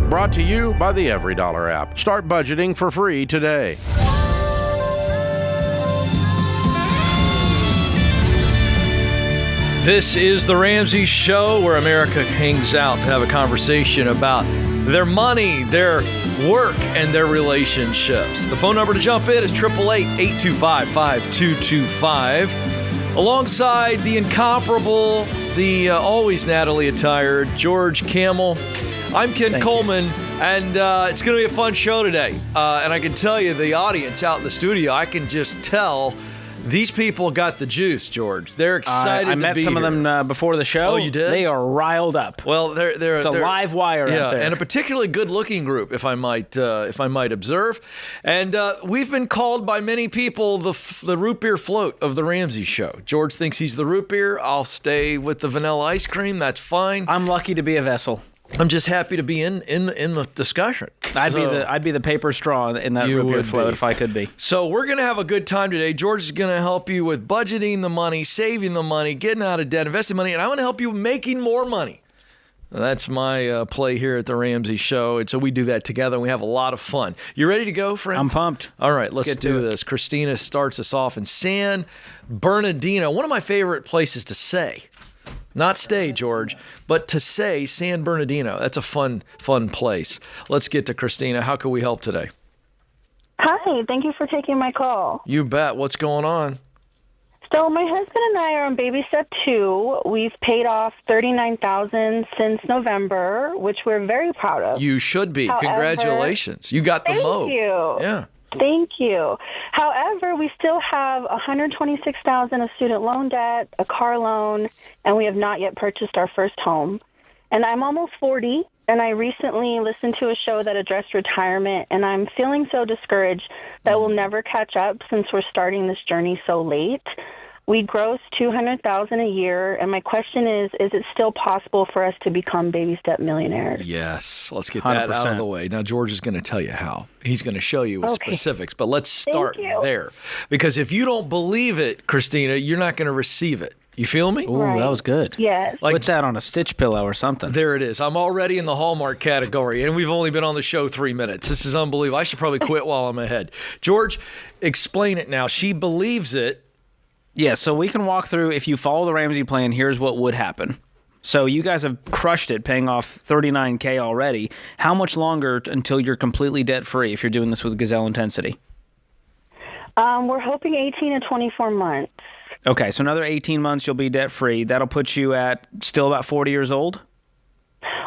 Brought to you by the Every Dollar app. Start budgeting for free today. This is the Ramsey Show, where America hangs out to have a conversation about their money, their work, and their relationships. The phone number to jump in is 888-825-5225. Alongside the incomparable, the always Natalie attired George Kamel, I'm Ken Coleman, and it's going to be a fun show today. And I can tell you, the audience out in the studio, I can just tell these people got the juice, George. They're excited to be here. I met some of them before the show. Oh, you did? They are riled up. Well, it's a live wire out there. And a particularly good-looking group, if I might observe. And we've been called by many people the root beer float of the Ramsey Show. George thinks he's the root beer. I'll stay with the vanilla ice cream. That's fine. I'm lucky to be a vessel. I'm just happy to be in the discussion. I'd be the paper straw in that root beer float if I could be. So we're going to have a good time today. George is going to help you with budgeting the money, saving the money, getting out of debt, investing money, and I want to help you making more money. That's my play here at the Ramsey Show, and so we do that together, and we have a lot of fun. You ready to go, friend? I'm pumped. All right, let's do this. Christina starts us off in San Bernardino, one of my favorite places to say. Not stay, George, but to say San Bernardino. That's a fun place. Let's get to Christina. How can we help today? Hi, thank you for taking my call. You bet. What's going on? So my husband and I are on baby step 2. We've paid off $39,000 since November, which we're very proud of. You should be. However, congratulations. You got the moat. Thank you. Yeah. Thank you. However, we still have $126,000 of student loan debt, a car loan, and we have not yet purchased our first home. And I'm almost 40, and I recently listened to a show that addressed retirement, and I'm feeling so discouraged that we'll never catch up since we're starting this journey so late. We gross $200,000 a year, and my question is it still possible for us to become baby step millionaires? Yes. Let's get that 100%. out of the way. Now, George is going to tell you how. He's going to show you with specifics, but let's start there. Because if you don't believe it, Christina, you're not going to receive it. You feel me? Ooh, that was good. Yes. Put that on a stitch pillow or something. There it is. I'm already in the Hallmark category, and we've only been on the show 3 minutes. This is unbelievable. I should probably quit while I'm ahead. George, explain it now. She believes it. Yeah, so we can walk through, if you follow the Ramsey plan, here's what would happen. So you guys have crushed it, paying off $39K already. How much longer until you're completely debt-free if you're doing this with Gazelle Intensity? We're hoping 18 to 24 months. Okay, so another 18 months you'll be debt-free. That'll put you at still about 40 years old?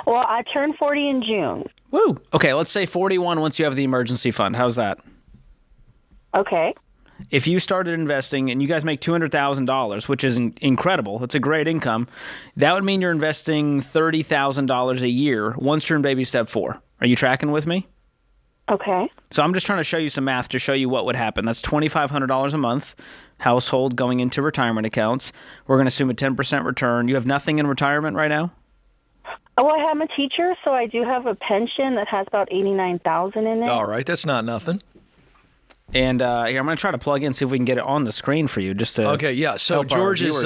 Well, I turned 40 in June. Woo! Okay, let's say 41 once you have the emergency fund. How's that? Okay. If you started investing and you guys make $200,000, which is incredible, it's a great income, that would mean you're investing $30,000 a year once you're in baby step 4. Are you tracking with me? Okay. So I'm just trying to show you some math to show you what would happen. That's $2,500 a month, household going into retirement accounts. We're going to assume a 10% return. You have nothing in retirement right now? Well, I'm a teacher, so I do have a pension that has about $89,000 in it. All right, that's not nothing. And here, I'm going to try to plug in, see if we can get it on the screen for you. Just to Okay, yeah. So George is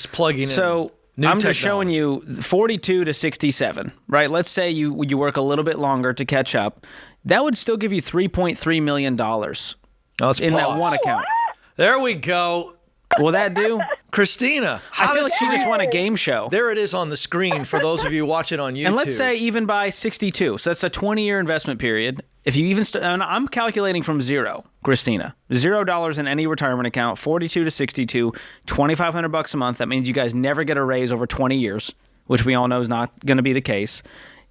plugging in. So I'm just showing you 42 to 67, right? Let's say you work a little bit longer to catch up. That would still give you $3.3 million in that one account. There we go. Will that do? Christina, I feel like she just won a game show. There it is on the screen for those of you watching on YouTube. And let's say even by 62, so that's a 20-year investment period. If you even, and I'm calculating from zero, Christina, $0 in any retirement account, 42 to 62, $2,500 a month. That means you guys never get a raise over 20 years, which we all know is not going to be the case.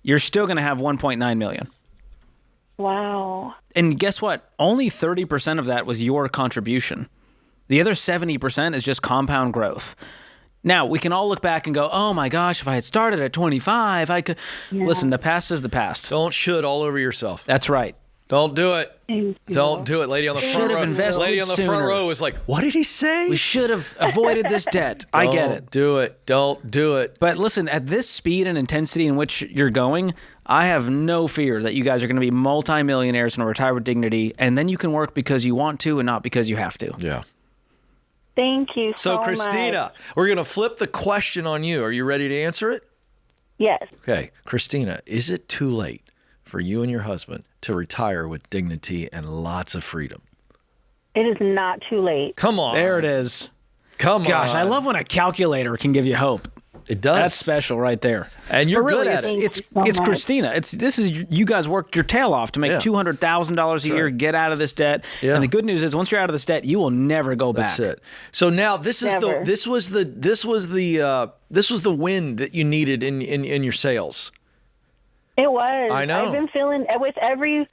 You're still going to have $1.9 million. Wow. And guess what? Only 30% of that was your contribution. The other 70% is just compound growth. Now, we can all look back and go, oh my gosh, if I had started at 25, I could... Yeah. Listen, the past is the past. Don't should all over yourself. That's right. Don't do it. Don't do it. Lady on the front row. Lady on the front row is like, what did he say? We should have avoided this debt. I get it. Do it. Don't do it. But listen, at this speed and intensity in which you're going, I have no fear that you guys are going to be multimillionaires and retire with dignity, and then you can work because you want to and not because you have to. Yeah. Thank you so much. So, Christina, we're going to flip the question on you. Are you ready to answer it? Yes. Okay. Christina, is it too late for you and your husband to retire with dignity and lots of freedom. It is not too late. Come on. There it is. Come Gosh, on. I love when a calculator can give you hope. It does. That's special right there. And you're but really, good at it. it's Thank you so much. Christina. This is you guys worked your tail off to make $200,000 a year, get out of this debt. Yeah. And the good news is, once you're out of this debt, you will never go back. That's it. So now this is Never. this was the win that you needed in your sales. It was. I know. I've been feeling with every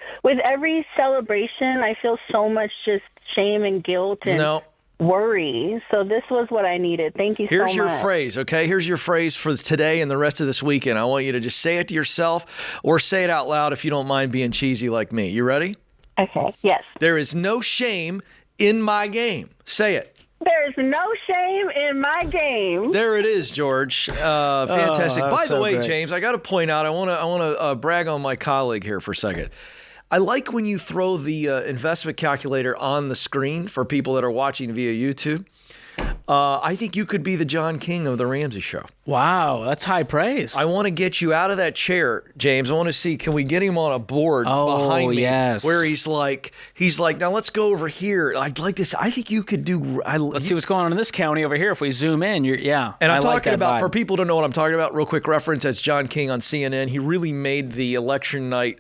celebration, I feel so much just shame and guilt and worry. So this was what I needed. Thank you so much. Here's your phrase, okay? Here's your phrase for today and the rest of this weekend. I want you to just say it to yourself or say it out loud if you don't mind being cheesy like me. You ready? Okay. Yes. There is no shame in my game. Say it. There's no shame in my game. There it is, George. Fantastic. that's By the so way, great. James, I got to point out, I want to brag on my colleague here for a second. I like when you throw the investment calculator on the screen for people that are watching via YouTube. I think you could be the John King of the Ramsey Show. Wow, that's high praise. I want to get you out of that chair, James. I want to see, can we get him on a board behind me where he's like, now let's go over here. I'd like to see, I think you could do. Let's see what's going on in this county over here. If we zoom in, And I'm I like talking that about, vibe. for people to know what I'm talking about, real quick reference, that's John King on CNN. He really made the election night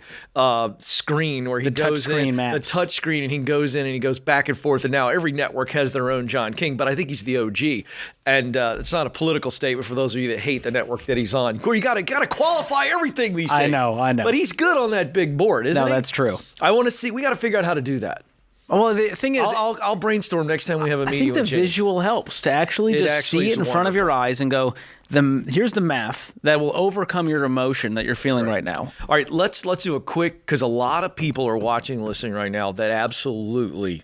screen where he goes touchscreen in, maps. the touch screen, and he goes in and he goes back and forth. And now every network has their own John King, but I think he's the OG. And it's not a political statement for those of you that hate the network that he's on. You got to qualify everything these days. I know. But he's good on that big board, isn't he? No, that's true. I want to see. We got to figure out how to do that. Well, the thing is, I'll brainstorm next time we have a I meeting think the with James. visual helps to actually It just actually see is it in front of your eyes and go, here's the math that will overcome your emotion that you're feeling right now. All right, let's do a quick, because a lot of people are watching and listening right now that absolutely,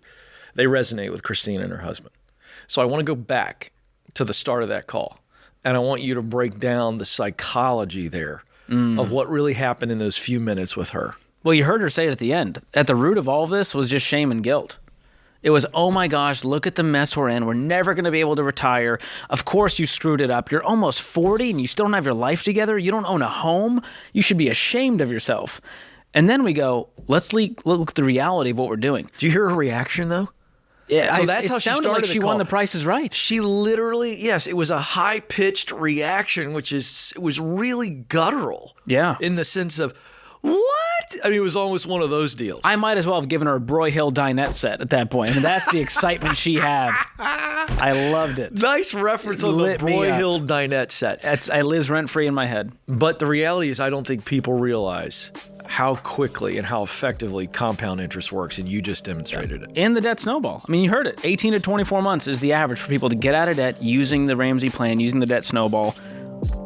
they resonate with Christina and her husband. So I want to go back to the start of that call, and I want you to break down the psychology there of what really happened in those few minutes with her. Well, you heard her say it at the end. At the root of all of this was just shame and guilt. It was, oh my gosh, look at the mess we're in. We're never going to be able to retire. Of course you screwed it up. You're almost 40 and you still don't have your life together. You don't own a home. You should be ashamed of yourself. And then we go, let's look at the reality of what we're doing. Do you hear her reaction, though? Yeah, So that's how she sounded started like the she won call. the Price is Right. She literally, yes, it was a high-pitched reaction, it was really guttural. Yeah. In the sense of, what? I mean, it was almost one of those deals. I might as well have given her a Broyhill dinette set at that point. I mean, that's the excitement she had. I loved it. Nice reference on the Lit me up. Broyhill dinette set. It lives rent-free in my head. But the reality is, I don't think people realize how quickly and how effectively compound interest works, and you just demonstrated it. And the debt snowball. I mean, you heard it. 18 to 24 months is the average for people to get out of debt using the Ramsey plan, using the debt snowball.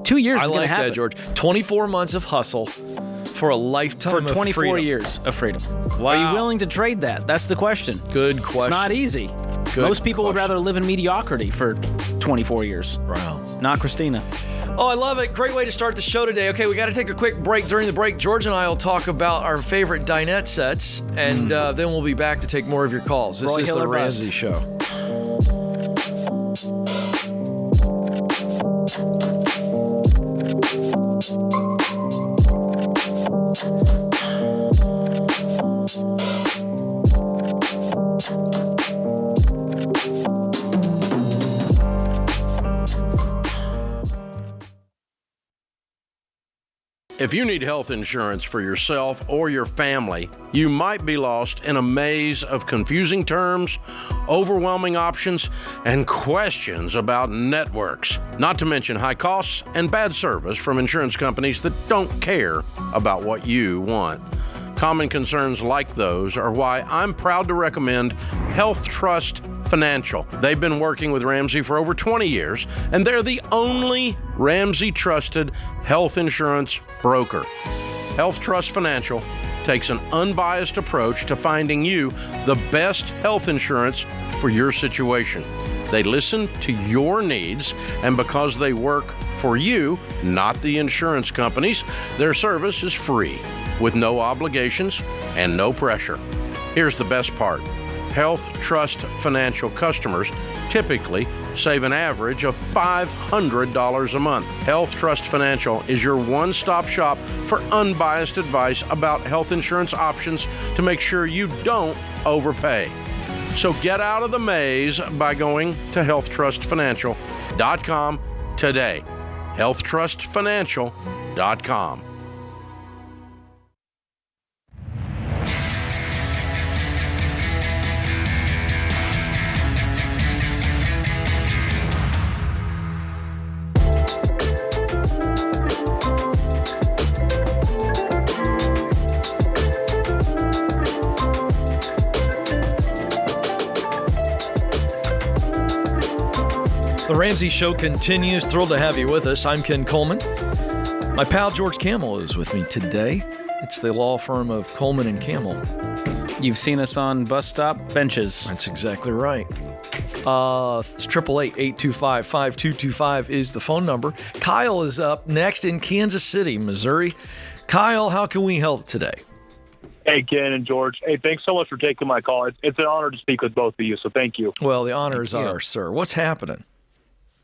2 years I is going like to happen. that, George. 24 months of hustle for a lifetime For of 24 freedom. years of freedom. Wow. Are you willing to trade that? That's the question. Good question. It's not easy. Good Most people would question. rather live in mediocrity for 24 years. Wow. Not Christina. Oh, I love it. Great way to start the show today. Okay, we got to take a quick break. During the break, George and I will talk about our favorite dinette sets, and then we'll be back to take more of your calls. This Roy is Hill the or bust. Ramsey Show. If you need health insurance for yourself or your family, you might be lost in a maze of confusing terms, overwhelming options, and questions about networks. Not to mention high costs and bad service from insurance companies that don't care about what you want. Common concerns like those are why I'm proud to recommend Health Trust Financial. They've been working with Ramsey for over 20 years, and they're the only Ramsey trusted health insurance broker. Health Trust Financial takes an unbiased approach to finding you the best health insurance for your situation. They listen to your needs, and because they work for you, not the insurance companies, their service is free, with no obligations and no pressure. Here's the best part. Health Trust Financial customers typically save an average of $500 a month. Health Trust Financial is your one-stop shop for unbiased advice about health insurance options to make sure you don't overpay. So get out of the maze by going to healthtrustfinancial.com today. healthtrustfinancial.com. The Ramsey Show continues. Thrilled to have you with us. I'm Ken Coleman. My pal George Kamel is with me today. It's the law firm of Coleman and Kamel. You've seen us on bus stop benches. That's exactly right. It's 888-825-5225 is the phone number. Kyle is up next in Kansas City, Missouri. Kyle, how can we help today? Hey, Ken and George. Hey, thanks so much for taking my call. It's an honor to speak with both of you, so thank you. Well, the honor is ours, sir. What's happening?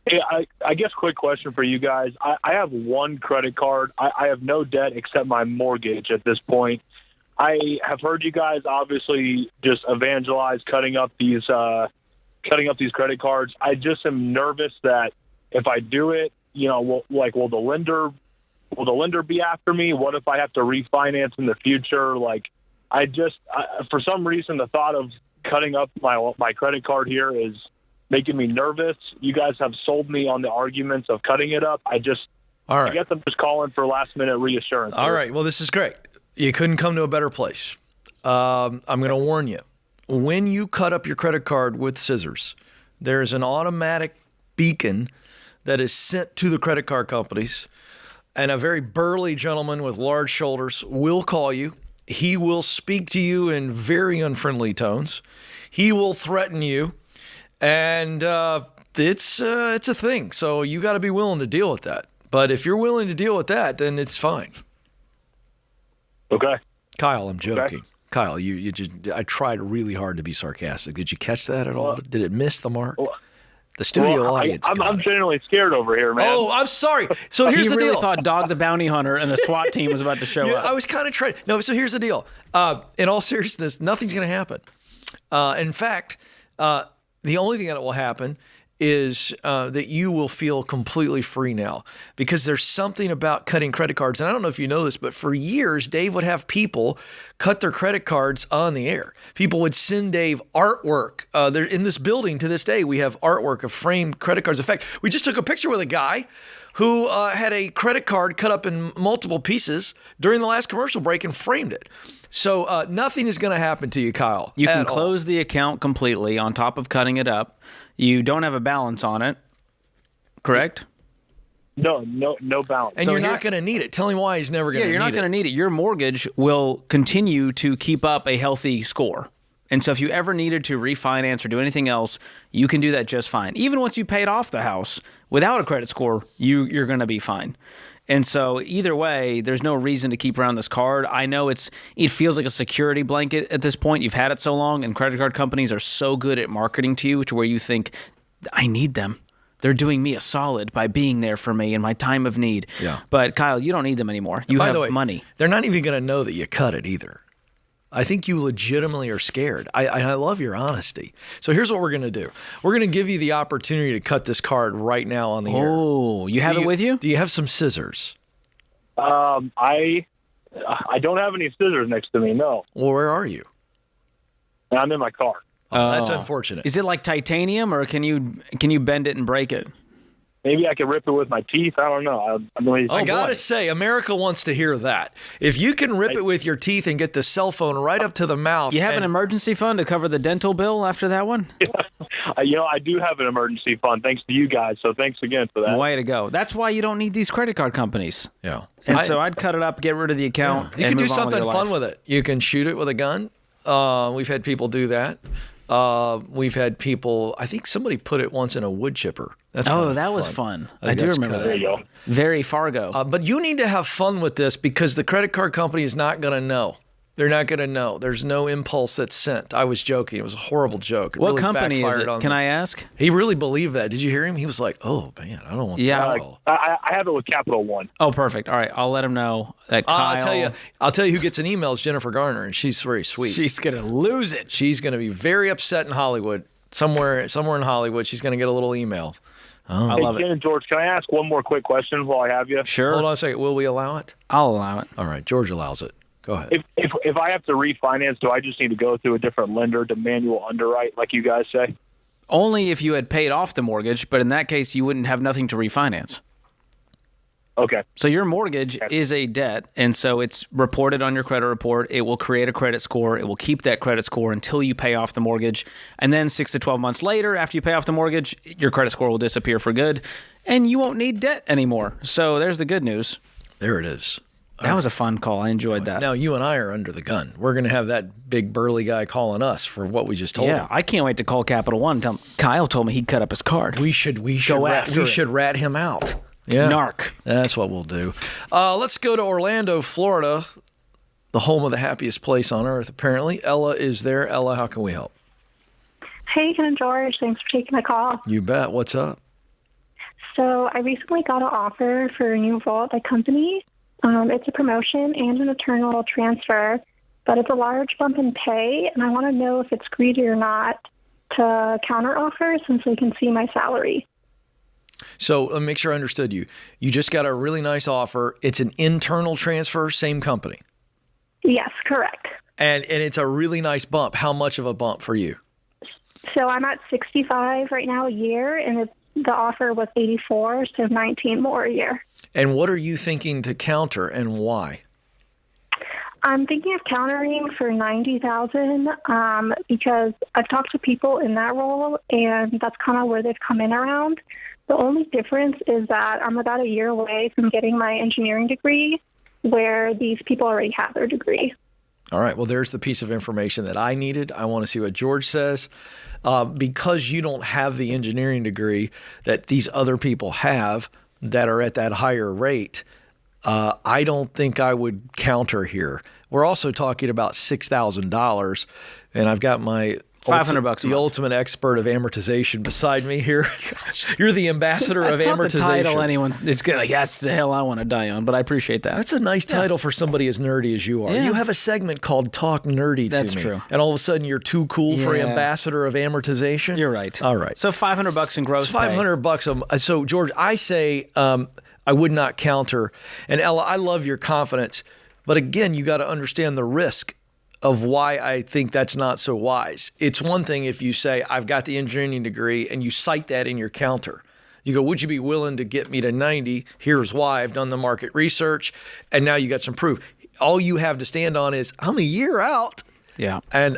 Hey, I guess quick question for you guys. I have one credit card. I have no debt except my mortgage at this point. I have heard you guys obviously just evangelize cutting up these credit cards. I just am nervous that if I do it, will the lender be after me? What if I have to refinance in the future? For some reason, the thought of cutting up my credit card here is making me nervous. You guys have sold me on the arguments of cutting it up. I guess I'm just calling for last minute reassurance. All right. Well, this is great. You couldn't come to a better place. I'm going to warn you. When you cut up your credit card with scissors, there's an automatic beacon that is sent to the credit card companies, and a very burly gentleman with large shoulders will call you. He will speak to you in very unfriendly tones. He will threaten you. And it's a thing. So you got to be willing to deal with that. But if you're willing to deal with that, then it's fine. Okay. Kyle, I'm joking. Okay. Kyle, I tried really hard to be sarcastic. Did you catch that at all? Did it miss the mark? The studio audience. I'm genuinely scared over here, man. Oh, I'm sorry. So here's the deal. He really thought Dog the Bounty Hunter and the SWAT team was about to show up. I was kind of trying. No, so here's the deal. In all seriousness, nothing's going to happen. In fact, the only thing that will happen is that you will feel completely free now, because there's something about cutting credit cards. And I don't know if you know this, but for years, Dave would have people cut their credit cards on the air. People would send Dave artwork. They're in this building to this day. We have artwork of framed credit cards. In fact, we just took a picture with a guy who had a credit card cut up in multiple pieces during the last commercial break and framed it. So nothing is going to happen to you, Kyle. You can close the account completely on top of cutting it up. You don't have a balance on it, correct? No balance. And so you're not going to need it. Tell him why he's never going to need it. Yeah, you're not going to need it. Your mortgage will continue to keep up a healthy score. And so if you ever needed to refinance or do anything else, you can do that just fine. Even once you paid off the house without a credit score, you're going to be fine. And so either way, there's no reason to keep around this card. I know it feels like a security blanket at this point. You've had it so long, and credit card companies are so good at marketing to you to where you think, I need them. They're doing me a solid by being there for me in my time of need. Yeah. But Kyle, you don't need them anymore. You have money. They're not even going to know that you cut it either. I think you legitimately are scared. I love your honesty. So here's what we're going to do. We're going to give you the opportunity to cut this card right now on the air. Oh, you have it with you? Do you have some scissors? I don't have any scissors next to me, no. Well, where are you? I'm in my car. That's unfortunate. Is it like titanium, or can you bend it and break it? Maybe I could rip it with my teeth. I don't know. I gotta say, America wants to hear that. If you can rip it with your teeth and get the cell phone right up to the mouth. You have an emergency fund to cover the dental bill after that one? I do have an emergency fund thanks to you guys, so thanks again for that. Way to go. That's why you don't need these credit card companies. Yeah. And so I'd cut it up, get rid of the account. You can do something fun with it. You can shoot it with a gun. We've had people do that. We've had people, I think somebody put it once in a wood chipper. That was fun. I do remember that. There you go. Very Fargo. But you need to have fun with this because the credit card company is not going to know. They're not going to know. There's no impulse that's sent. I was joking. It was a horrible joke. It What really company is backfired it? on Can me. I ask? He really believed that. Did you hear him? He was like, "Oh man, I don't want Yeah. that call." I have it with Capital One. Oh, perfect. All right, I'll let him know that Kyle. I'll tell you who gets an email is Jennifer Garner, and she's very sweet. She's gonna lose it. She's going to be very upset in Hollywood. Somewhere in Hollywood, she's going to get a little email. I Hey, love Ken it. and George, can I ask one more quick question while I have you? Sure, Hold on a second. Will we allow it? I'll allow it. All right. George allows it. Go ahead. If I have to refinance, do I just need to go through a different lender to manual underwrite, like you guys say? Only if you had paid off the mortgage, but in that case, you wouldn't have nothing to refinance. Okay. So your mortgage is a debt, and so it's reported on your credit report. It will create a credit score. It will keep that credit score until you pay off the mortgage. And then 6 to 12 months later, after you pay off the mortgage, your credit score will disappear for good, and you won't need debt anymore. So there's the good news. There it is. That was a fun call. I enjoyed that. Now you and I are under the gun. We're going to have that big burly guy calling us for what we just told Yeah, him. I can't wait to call Capital One and tell them, Kyle told me he'd cut up his card. We should Go after it. rat him out. Yeah. Narc. That's what we'll do. Let's go to Orlando, Florida, the home of the happiest place on earth, apparently. Ella is there. Ella, how can we help? Hey, Ken and George. Thanks for taking my call. You bet. What's up? So I recently got an offer for a new role at my company. It's a promotion and an internal transfer, but it's a large bump in pay, and I want to know if it's greedy or not to counteroffer since they can see my salary. So let me make sure I understood you. You just got a really nice offer. It's an internal transfer, same company. Yes, correct. And it's a really nice bump. How much of a bump for you? So I'm at 65 right now a year, and the offer was 84, so 19 more a year. And what are you thinking to counter and why? I'm thinking of countering for 90,000 because I've talked to people in that role, and that's kind of where they've come in around. The only difference is that I'm about a year away from getting my engineering degree, where these people already have their degree. All right. Well, there's the piece of information that I needed. I want to see what George says. Because you don't have the engineering degree that these other people have that are at that higher rate, I don't think I would counter here. We're also talking about $6,000, and I've got my $500 a the month. ultimate expert of amortization beside me here. You're the ambassador That's of not amortization. the title anyone is good. Like, that's the hell I want to die on, but I appreciate that. That's a nice title for somebody as nerdy as you are. Yeah. You have a segment called Talk Nerdy That's to Me. true. And all of a sudden you're too cool for Yeah. ambassador of amortization? You're right. All right. So $500 in gross It's $500. So George, I say I would not counter. And Ella, I love your confidence, but again, you got to understand the risk of why I think that's not so wise. It's one thing if you say, I've got the engineering degree, and you cite that in your counter. You go, would you be willing to get me to 90? Here's why. I've done the market research, and now you got some proof. All you have to stand on is, I'm a year out. Yeah. And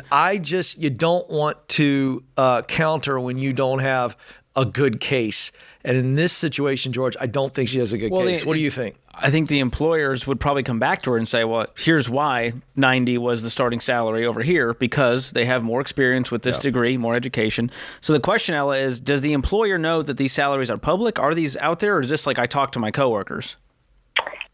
you don't want to counter when you don't have a good case. And in this situation, George, I don't think she has a good case. What do you think? I think the employers would probably come back to her and say, well, here's why 90 was the starting salary over here, because they have more experience with this degree, more education. So the question, Ella, is does the employer know that these salaries are public? Are these out there, or is this like I talk to my coworkers?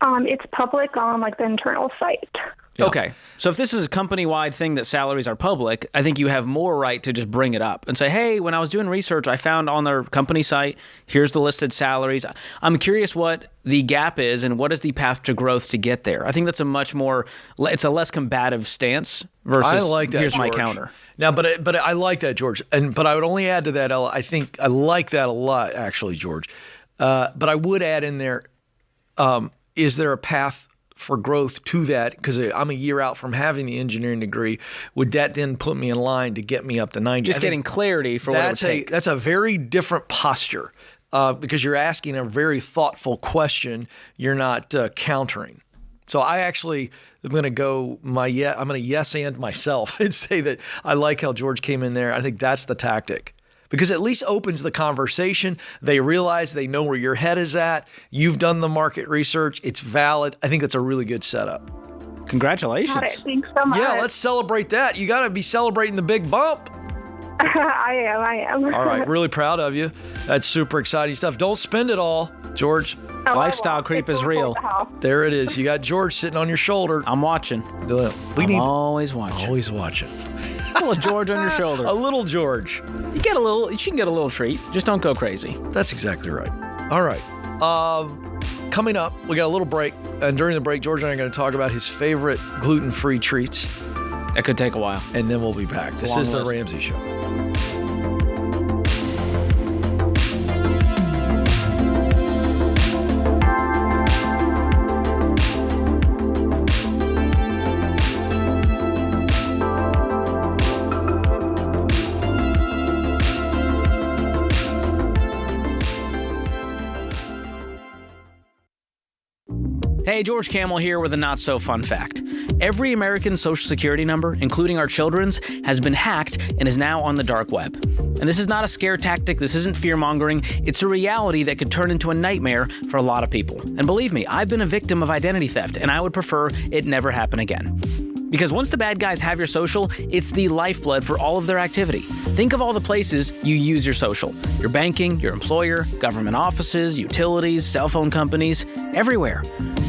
It's public on like the internal site. Yeah. Okay. So if this is a company-wide thing that salaries are public, I think you have more right to just bring it up and say, hey, when I was doing research, I found on their company site, here's the listed salaries. I'm curious what the gap is and what is the path to growth to get there. I think that's it's a less combative stance versus I like that, here's my George. counter. Now, but I like that, George. But I would only add to that, Ella, I think I like that a lot, actually, George. But I would add in there, is there a path for growth to that? Because I'm a year out from having the engineering degree. Would that then put me in line to get me up to 90? Just getting clarity for what it would take. That's a very different posture because you're asking a very thoughtful question. You're not countering. So I actually am going to go I'm going to yes and myself and say that I like how George came in there. I think that's the tactic. Because it at least opens the conversation. They realize they know where your head is at. You've done the market research. It's valid. I think that's a really good setup. Congratulations. Got it. Thanks so much. Yeah, let's celebrate that. You got to be celebrating the big bump. I am. All right, really proud of you. That's super exciting stuff. Don't spend it all, George. Lifestyle creep is real. There it is. You got George sitting on your shoulder. I'm watching. I'm always watching. Always watching. A little George on your shoulder. A little George. You can get a little treat. Just don't go crazy. That's exactly right. All right. Coming up, we got a little break. And during the break, George and I are going to talk about his favorite gluten-free treats. That could take a while. And then we'll be back. This is The Ramsey Show. Hey, George Kamel here with a not-so-fun fact. Every American Social Security number, including our children's, has been hacked and is now on the dark web. And this is not a scare tactic, this isn't fear-mongering, it's a reality that could turn into a nightmare for a lot of people. And believe me, I've been a victim of identity theft, and I would prefer it never happen again. Because once the bad guys have your social, it's the lifeblood for all of their activity. Think of all the places you use your social. Your banking, your employer, government offices, utilities, cell phone companies, everywhere.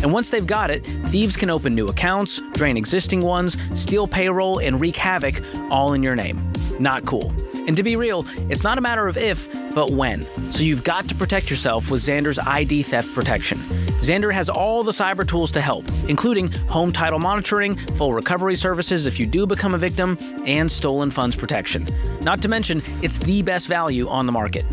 And once they've got it, thieves can open new accounts, drain existing ones, steal payroll, and wreak havoc all in your name. Not cool. And to be real, it's not a matter of if, but when. So you've got to protect yourself with Xander's ID theft protection. Xander has all the cyber tools to help, including home title monitoring, full recovery services if you do become a victim, and stolen funds protection. Not to mention, it's the best value on the market.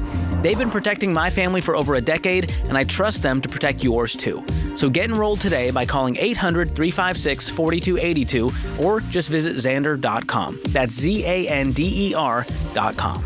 They've been protecting my family for over a decade, and I trust them to protect yours too. So get enrolled today by calling 800-356-4282 or just visit Xander.com. That's Xander.com.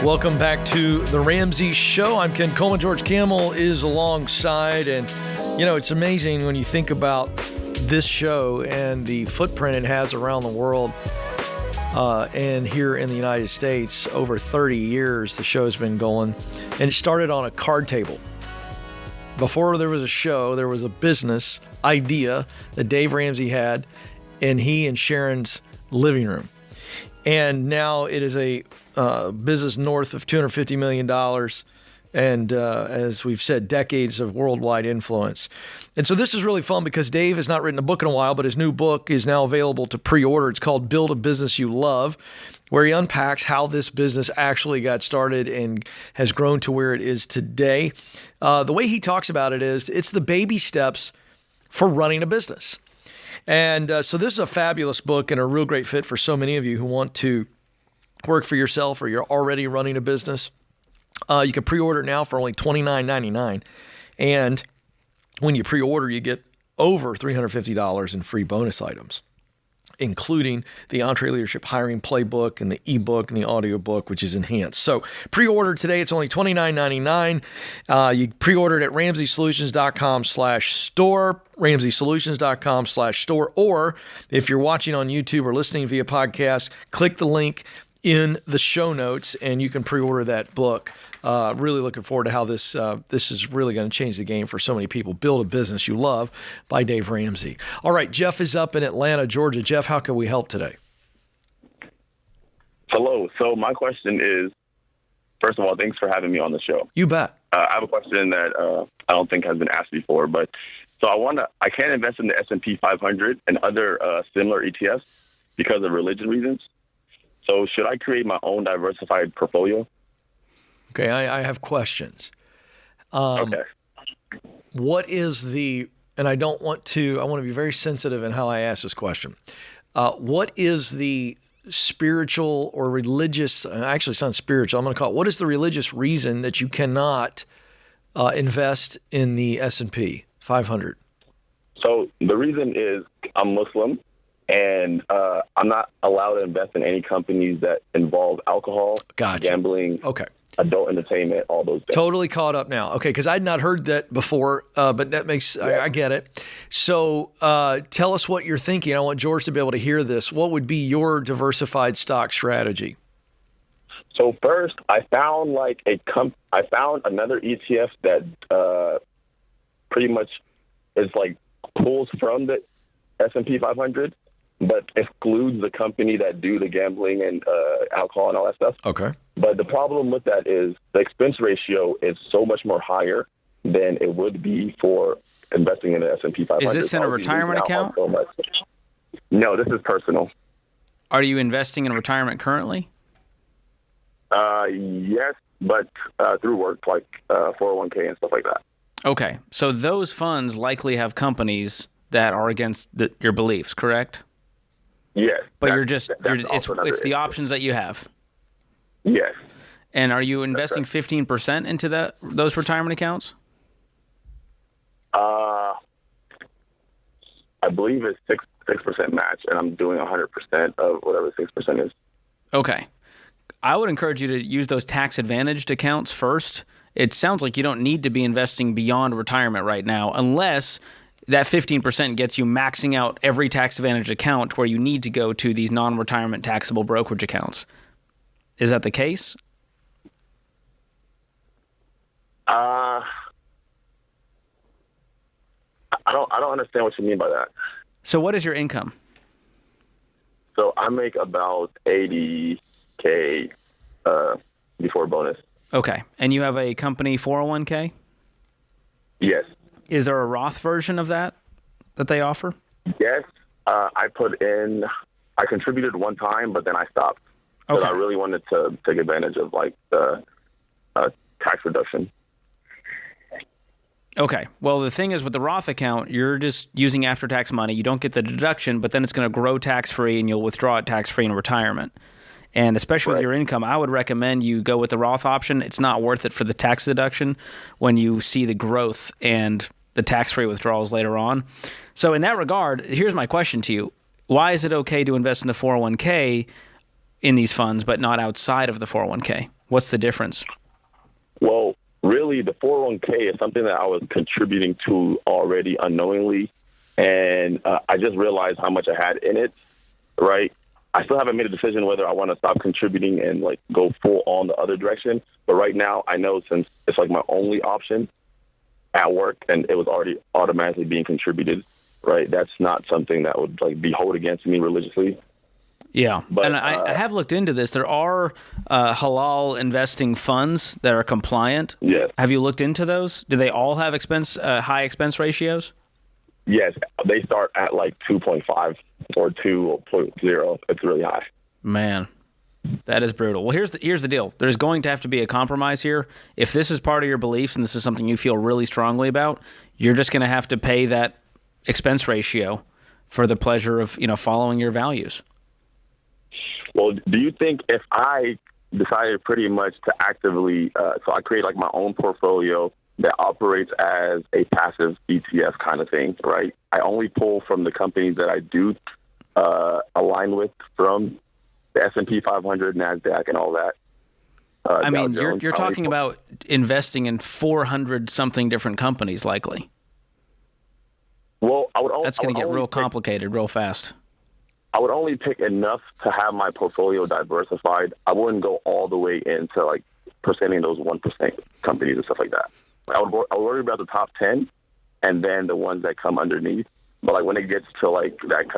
Welcome back to The Ramsey Show. I'm Ken Coleman. George Kamel is alongside. And, you know, it's amazing when you think about this show and the footprint it has around the world and here in the United States. Over 30 years, the show's been going. And it started on a card table. Before there was a show, there was a business idea that Dave Ramsey had in he and Sharon's living room. And now it is a business north of $250 million and, as we've said, decades of worldwide influence. And so this is really fun because Dave has not written a book in a while, but his new book is now available to pre-order. It's called Build a Business You Love, where he unpacks how this business actually got started and has grown to where it is today. The way he talks about it is it's the baby steps for running a business. And so this is a fabulous book and a real great fit for so many of you who want to work for yourself or you're already running a business. You can pre-order it now for only $29.99. And when you pre-order, you get over $350 in free bonus items, including the EntreLeadership Hiring Playbook and the ebook and the audiobook, which is enhanced. So pre-order today. It's only $29.99. You pre-order it at RamseySolutions.com/store, RamseySolutions.com/store, or if you're watching on YouTube or listening via podcast, click the link in the show notes and you can pre-order that book. Really looking forward to how this is really going to change the game for so many people. Build a Business You Love by Dave Ramsey. All right, Jeff is up in Atlanta, Georgia. Jeff, how can we help today? Hello. So my question is, first of all, thanks for having me on the show. You bet. I have a question that I don't think has been asked before, but so I can't invest in the S&P 500 and other similar ETFs because of religion reasons. So should I create my own diversified portfolio? Okay, I have questions. Okay. What is I want to be very sensitive in how I ask this question. What is the spiritual or religious, actually it's not spiritual, I'm going to call it, what is the religious reason that you cannot invest in the S&P 500? So the reason is I'm Muslim. And I'm not allowed to invest in any companies that involve alcohol, Gotcha. gambling. Okay. adult entertainment, all those things. Totally caught up now. Okay, because I'd not heard that before, but that makes I get it. So tell us what you're thinking. I want George to be able to hear this. What would be your diversified stock strategy? So first, I found I found another ETF that pretty much is like pulls from the S&P 500, but excludes the company that do the gambling and alcohol and all that stuff. Okay. But the problem with that is the expense ratio is so much more higher than it would be for investing in the S&P 500. Is this in a retirement account? So much. No, this is personal. Are you investing in retirement currently? Yes, but through work, like 401k and stuff like that. Okay, so those funds likely have companies that are against your beliefs, correct? Yes. But it's the options that you have. Yes. And are you investing 15% into those retirement accounts? I believe it's 6% match, and I'm doing 100% of whatever 6% is. Okay. I would encourage you to use those tax-advantaged accounts first. It sounds like you don't need to be investing beyond retirement right now unless that 15% gets you maxing out every tax-advantaged account where you need to go to these non-retirement taxable brokerage accounts. Is that the case? I don't understand what you mean by that. So what is your income? So I make about $80K before bonus. Okay. And you have a company 401k? Yes. Is there a Roth version of that they offer? Yes. I contributed one time, but then I stopped. Because I really wanted to take advantage of like the tax reduction. Okay. Well, the thing is with the Roth account, you're just using after-tax money. You don't get the deduction, but then it's going to grow tax-free and you'll withdraw it tax-free in retirement. And especially with your income, I would recommend you go with the Roth option. It's not worth it for the tax deduction when you see the growth and the tax-free withdrawals later on. So in that regard, here's my question to you. Why is it okay to invest in the 401k in these funds, but not outside of the 401k? What's the difference? Well, really, the 401k is something that I was contributing to already unknowingly, and I just realized how much I had in it, right? I still haven't made a decision whether I want to stop contributing and like go full on the other direction. But right now, I know since it's like my only option at work and it was already automatically being contributed, right? That's not something that would like be held against me religiously. Yeah, but, and I have looked into this. There are halal investing funds that are compliant. Yes. Have you looked into those? Do they all have high expense ratios? Yes, they start at like 2.5 or 2.0. It's really high. Man, that is brutal. Well, here's the deal. There's going to have to be a compromise here. If this is part of your beliefs and this is something you feel really strongly about, you're just going to have to pay that expense ratio for the pleasure of following your values. Well, do you think if I decided pretty much to actively, so I create like my own portfolio that operates as a passive ETF kind of thing, right? I only pull from the companies that I do align with from the S&P 500, NASDAQ, and all that. I mean, you're talking about investing in 400-something different companies, likely. Well, that's going to get real complicated real fast. I would only pick enough to have my portfolio diversified. I wouldn't go all the way into like percenting those 1% companies and stuff like that. I would worry about the top 10 and then the ones that come underneath. But like when it gets to like that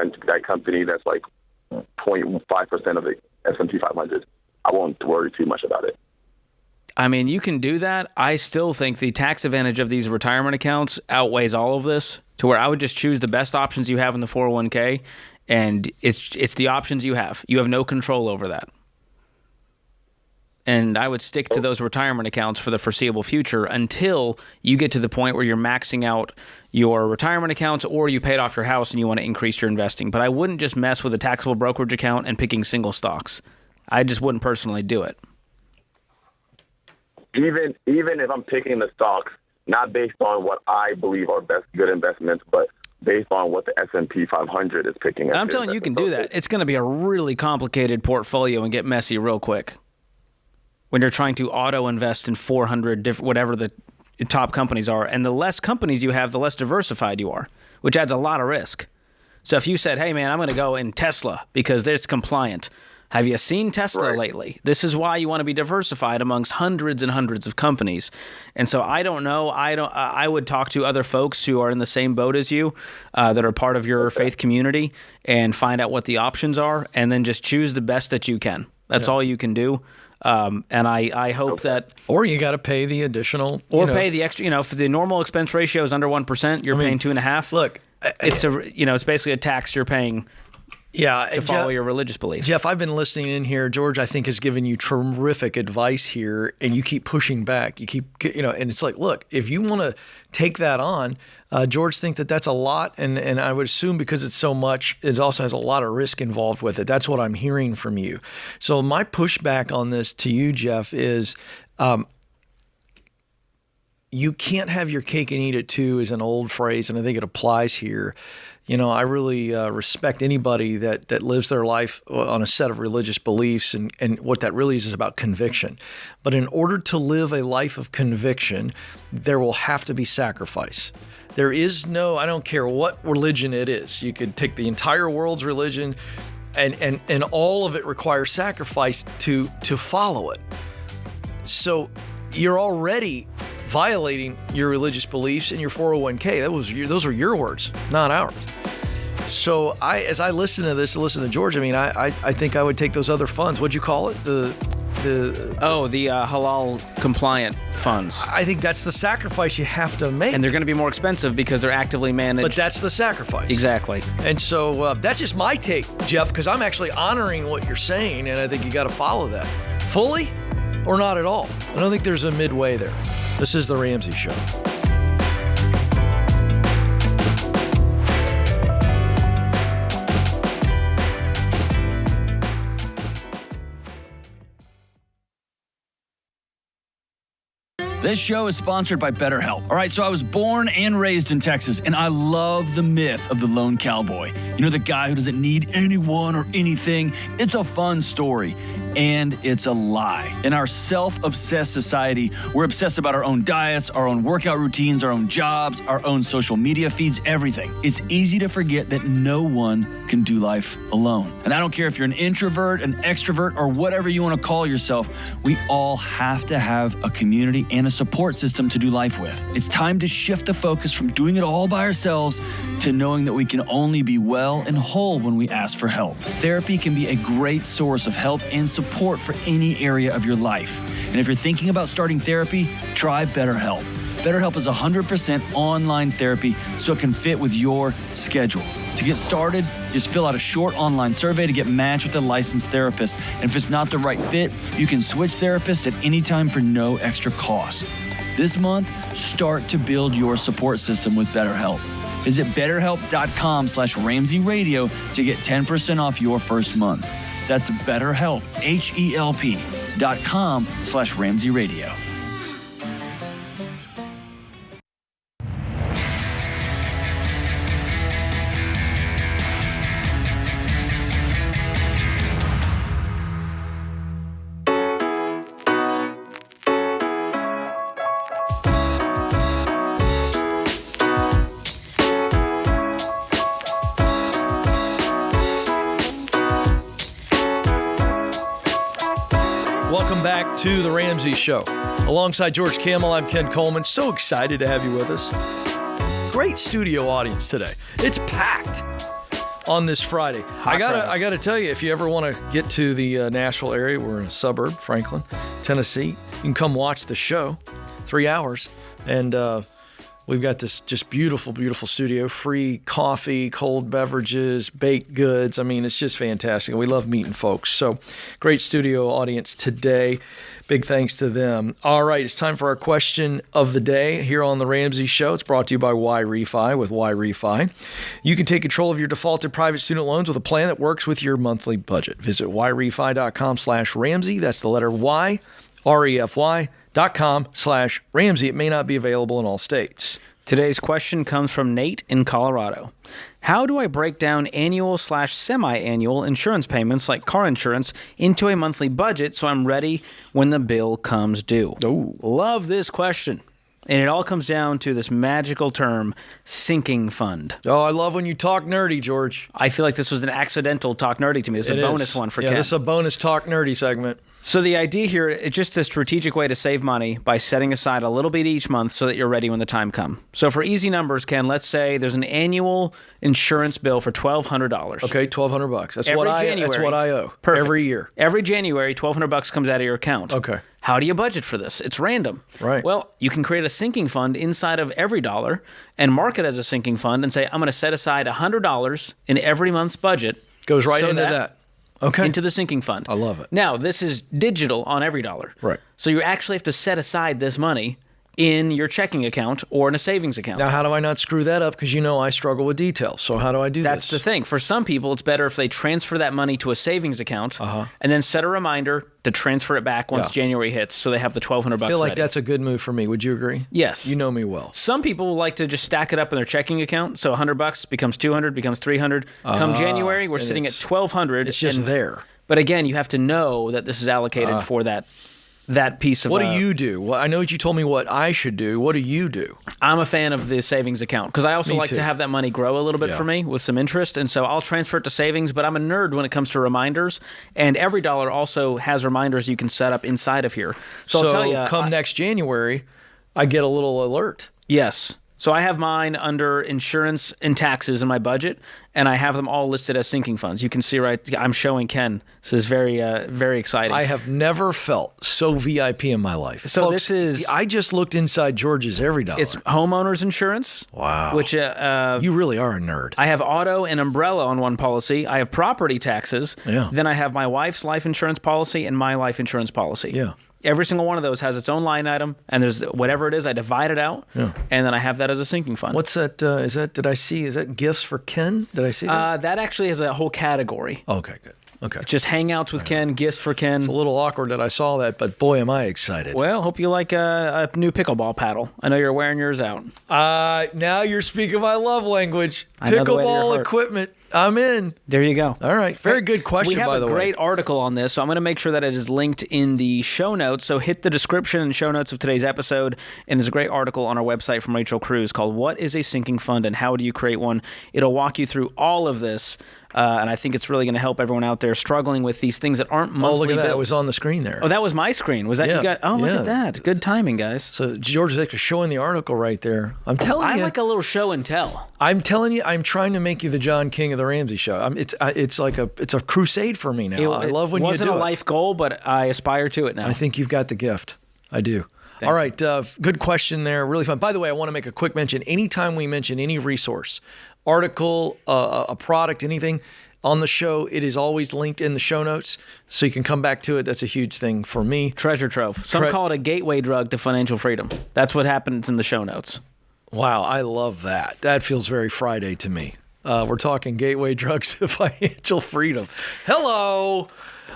company that's like 0.5% of the S&P 500, I won't worry too much about it. I mean, you can do that. I still think the tax advantage of these retirement accounts outweighs all of this to where I would just choose the best options you have in the 401k, and it's the options you have. You have no control over that. And I would stick to those retirement accounts for the foreseeable future until you get to the point where you're maxing out your retirement accounts or you paid off your house and you want to increase your investing. But I wouldn't just mess with a taxable brokerage account and picking single stocks. I just wouldn't personally do it. Even if I'm picking the stocks, not based on what I believe are good investments, but based on what the S&P 500 is picking. I'm telling you, you can do that. It's going to be a really complicated portfolio and get messy real quick. when you're trying to auto invest in 400 different, whatever the top companies are. And the less companies you have, the less diversified you are, which adds a lot of risk. So if you said, hey, man, I'm going to go in Tesla because it's compliant. Have you seen Tesla lately? This is why you want to be diversified amongst hundreds and hundreds of companies. And so I don't know. I would talk to other folks who are in the same boat as you, that are part of your faith community, and find out what the options are, and then just choose the best that you can. That's all you can do. And I hope that... Or you got to pay the additional... pay the extra... if the normal expense ratio is under 1%, you're paying 2.5%. Look... It's it's basically a tax you're paying to follow your religious beliefs. Jeff, I've been listening in here. George, I think, has given you terrific advice here, and you keep pushing back. You keep, and it's like, look, if you want to take that on, George thinks that that's a lot, and I would assume because it's so much, it also has a lot of risk involved with it. That's what I'm hearing from you. So my pushback on this to you, Jeff, is you can't have your cake and eat it too is an old phrase, and I think it applies here. I really respect anybody that lives their life on a set of religious beliefs, and what that really is about conviction. But in order to live a life of conviction, there will have to be sacrifice. There is no, I don't care what religion it is. You could take the entire world's religion, and all of it requires sacrifice to follow it. So you're already violating your religious beliefs in your 401k. Those are your words, not ours. So as I listen to listen to George, I think I would take those other funds. What'd you call it? The halal compliant funds. I think that's the sacrifice you have to make. And they're going to be more expensive because they're actively managed. But that's the sacrifice. Exactly. And so that's just my take, Jeff, because I'm actually honoring what you're saying, and I think you got to follow that. Fully or not at all. I don't think there's a midway there. This is The Ramsey Show. This show is sponsored by BetterHelp. All right, so I was born and raised in Texas, and I love the myth of the lone cowboy. The guy who doesn't need anyone or anything. It's a fun story. And it's a lie. In our self-obsessed society, we're obsessed about our own diets, our own workout routines, our own jobs, our own social media feeds, everything. It's easy to forget that no one can do life alone. And I don't care if you're an introvert, an extrovert, or whatever you want to call yourself, we all have to have a community and a support system to do life with. It's time to shift the focus from doing it all by ourselves to knowing that we can only be well and whole when we ask for help. Therapy can be a great source of help and support for any area of your life. And if you're thinking about starting therapy, try BetterHelp. BetterHelp is 100% online therapy, so it can fit with your schedule. To get started, just fill out a short online survey to get matched with a licensed therapist. And if it's not the right fit, you can switch therapists at any time for no extra cost. This month, start to build your support system with BetterHelp. Visit BetterHelp.com/Ramsey Radio to get 10% off your first month. That's BetterHelp, HELP.com/Ramsey Radio. Welcome back to The Ramsey Show. Alongside George Kamel, I'm Ken Coleman. So excited to have you with us. Great studio audience today. It's packed on this Friday. I gotta tell you, if you ever want to get to the Nashville area, we're in a suburb, Franklin, Tennessee. You can come watch the show, 3 hours, and we've got this just beautiful, beautiful studio, free coffee, cold beverages, baked goods. It's just fantastic. We love meeting folks. So great studio audience today. Big thanks to them. All right, it's time for our question of the day here on The Ramsey Show. It's brought to you by YRefi with YRefi. You can take control of your defaulted private student loans with a plan that works with your monthly budget. Visit YRefi.com/Ramsey. That's the letter Y, REFY.com/Ramsey. It may not be available in all states. Today's question comes from Nate in Colorado. How do I break down annual/semi-annual insurance payments like car insurance into a monthly budget so I'm ready when the bill comes due? Ooh. Love this question. And it all comes down to this magical term, sinking fund. Oh, I love when you talk nerdy, George. I feel like this was an accidental talk nerdy to me. This is a bonus one for Ken. This is a bonus talk nerdy segment. So the idea here is just a strategic way to save money by setting aside a little bit each month so that you're ready when the time comes. So for easy numbers, Ken, let's say there's an annual insurance bill for $1,200. Okay, $1,200. That's Every what January. I owe. Perfect. Every year. Every January, $1,200 comes out of your account. Okay. How do you budget for this? It's random. Right. Well, you can create a sinking fund inside of every dollar and mark it as a sinking fund and say, I'm going to set aside $100 in every month's budget. Goes right so into that. Okay. Into the sinking fund. I love it. Now, this is digital on every dollar. Right. So you actually have to set aside this money in your checking account or in a savings account. Now, how do I not screw that up? Because I struggle with details. So how do I do That's this? the thing. For some people, it's better if they transfer that money to a savings account and then set a reminder to transfer it back once January hits so they have the $1,200 I feel like ready. that's a good move for me. Would you agree? Yes. You know me well. Some people like to just stack it up in their checking account. So $100 becomes $200, becomes $300. Come January, we're sitting at $1,200. It's just there. But again, you have to know that this is allocated for that piece of. What do you do? Well, I know that you told me what I should do. What do you do? I'm a fan of the savings account because I also Me like too. to have that money grow a little bit for me with some interest. And so I'll transfer it to savings, but I'm a nerd when it comes to reminders. And every dollar also has reminders you can set up inside of here. So I'll tell you. Come next January, I get a little alert. Yes. So I have mine under insurance and taxes in my budget, and I have them all listed as sinking funds. You can see I'm showing Ken. This is very, very exciting. I have never felt so VIP in my life. So Folks, this is... I just looked inside George's every dollar. It's homeowners insurance. Wow. Which you really are a nerd. I have auto and umbrella on one policy. I have property taxes. Yeah. Then I have my wife's life insurance policy and my life insurance policy. Yeah. Every single one of those has its own line item, and there's whatever it is, I divide it out, and then I have that as a sinking fund. What's that? Is that gifts for Ken? Did I see that? That actually is a whole category. Okay, good. Okay. Just hangouts with Ken, gifts for Ken. It's a little awkward that I saw that, but boy, am I excited. Well, hope you like a new pickleball paddle. I know you're wearing yours out. Now you're speaking my love language. I know the way to your Pickleball heart. equipment. I'm in. There you go. All right. Very good question, by the way. We have a great article on this, so I'm going to make sure that it is linked in the show notes. So hit the description and show notes of today's episode, and there's a great article on our website from Rachel Cruz called What is a Sinking Fund and How Do You Create One? It'll walk you through all of this, and I think it's really going to help everyone out there struggling with these things that aren't monthly Oh, look at that. bills. It was on the screen there. Oh, that was my screen. Was that you got? Oh, look at that. Good timing, guys. So George is actually showing the article right there. I'm telling you. I like a little show and tell. I'm telling you, I'm trying to make you the John King of the Ramsey Show. It's like a crusade for me now. I love when you do it. It wasn't a life goal, but I aspire to it now. I think you've got the gift. I do. All right. Good question there. Really fun. By the way, I want to make a quick mention. Anytime we mention any resource, article, a product, anything on the show, it is always linked in the show notes, so you can come back to it. That's a huge thing for me. Treasure trove. Some call it a gateway drug to financial freedom. That's what happens in the show notes. Wow, I love that. That feels very Friday to me. We're talking gateway drugs to financial freedom. Hello.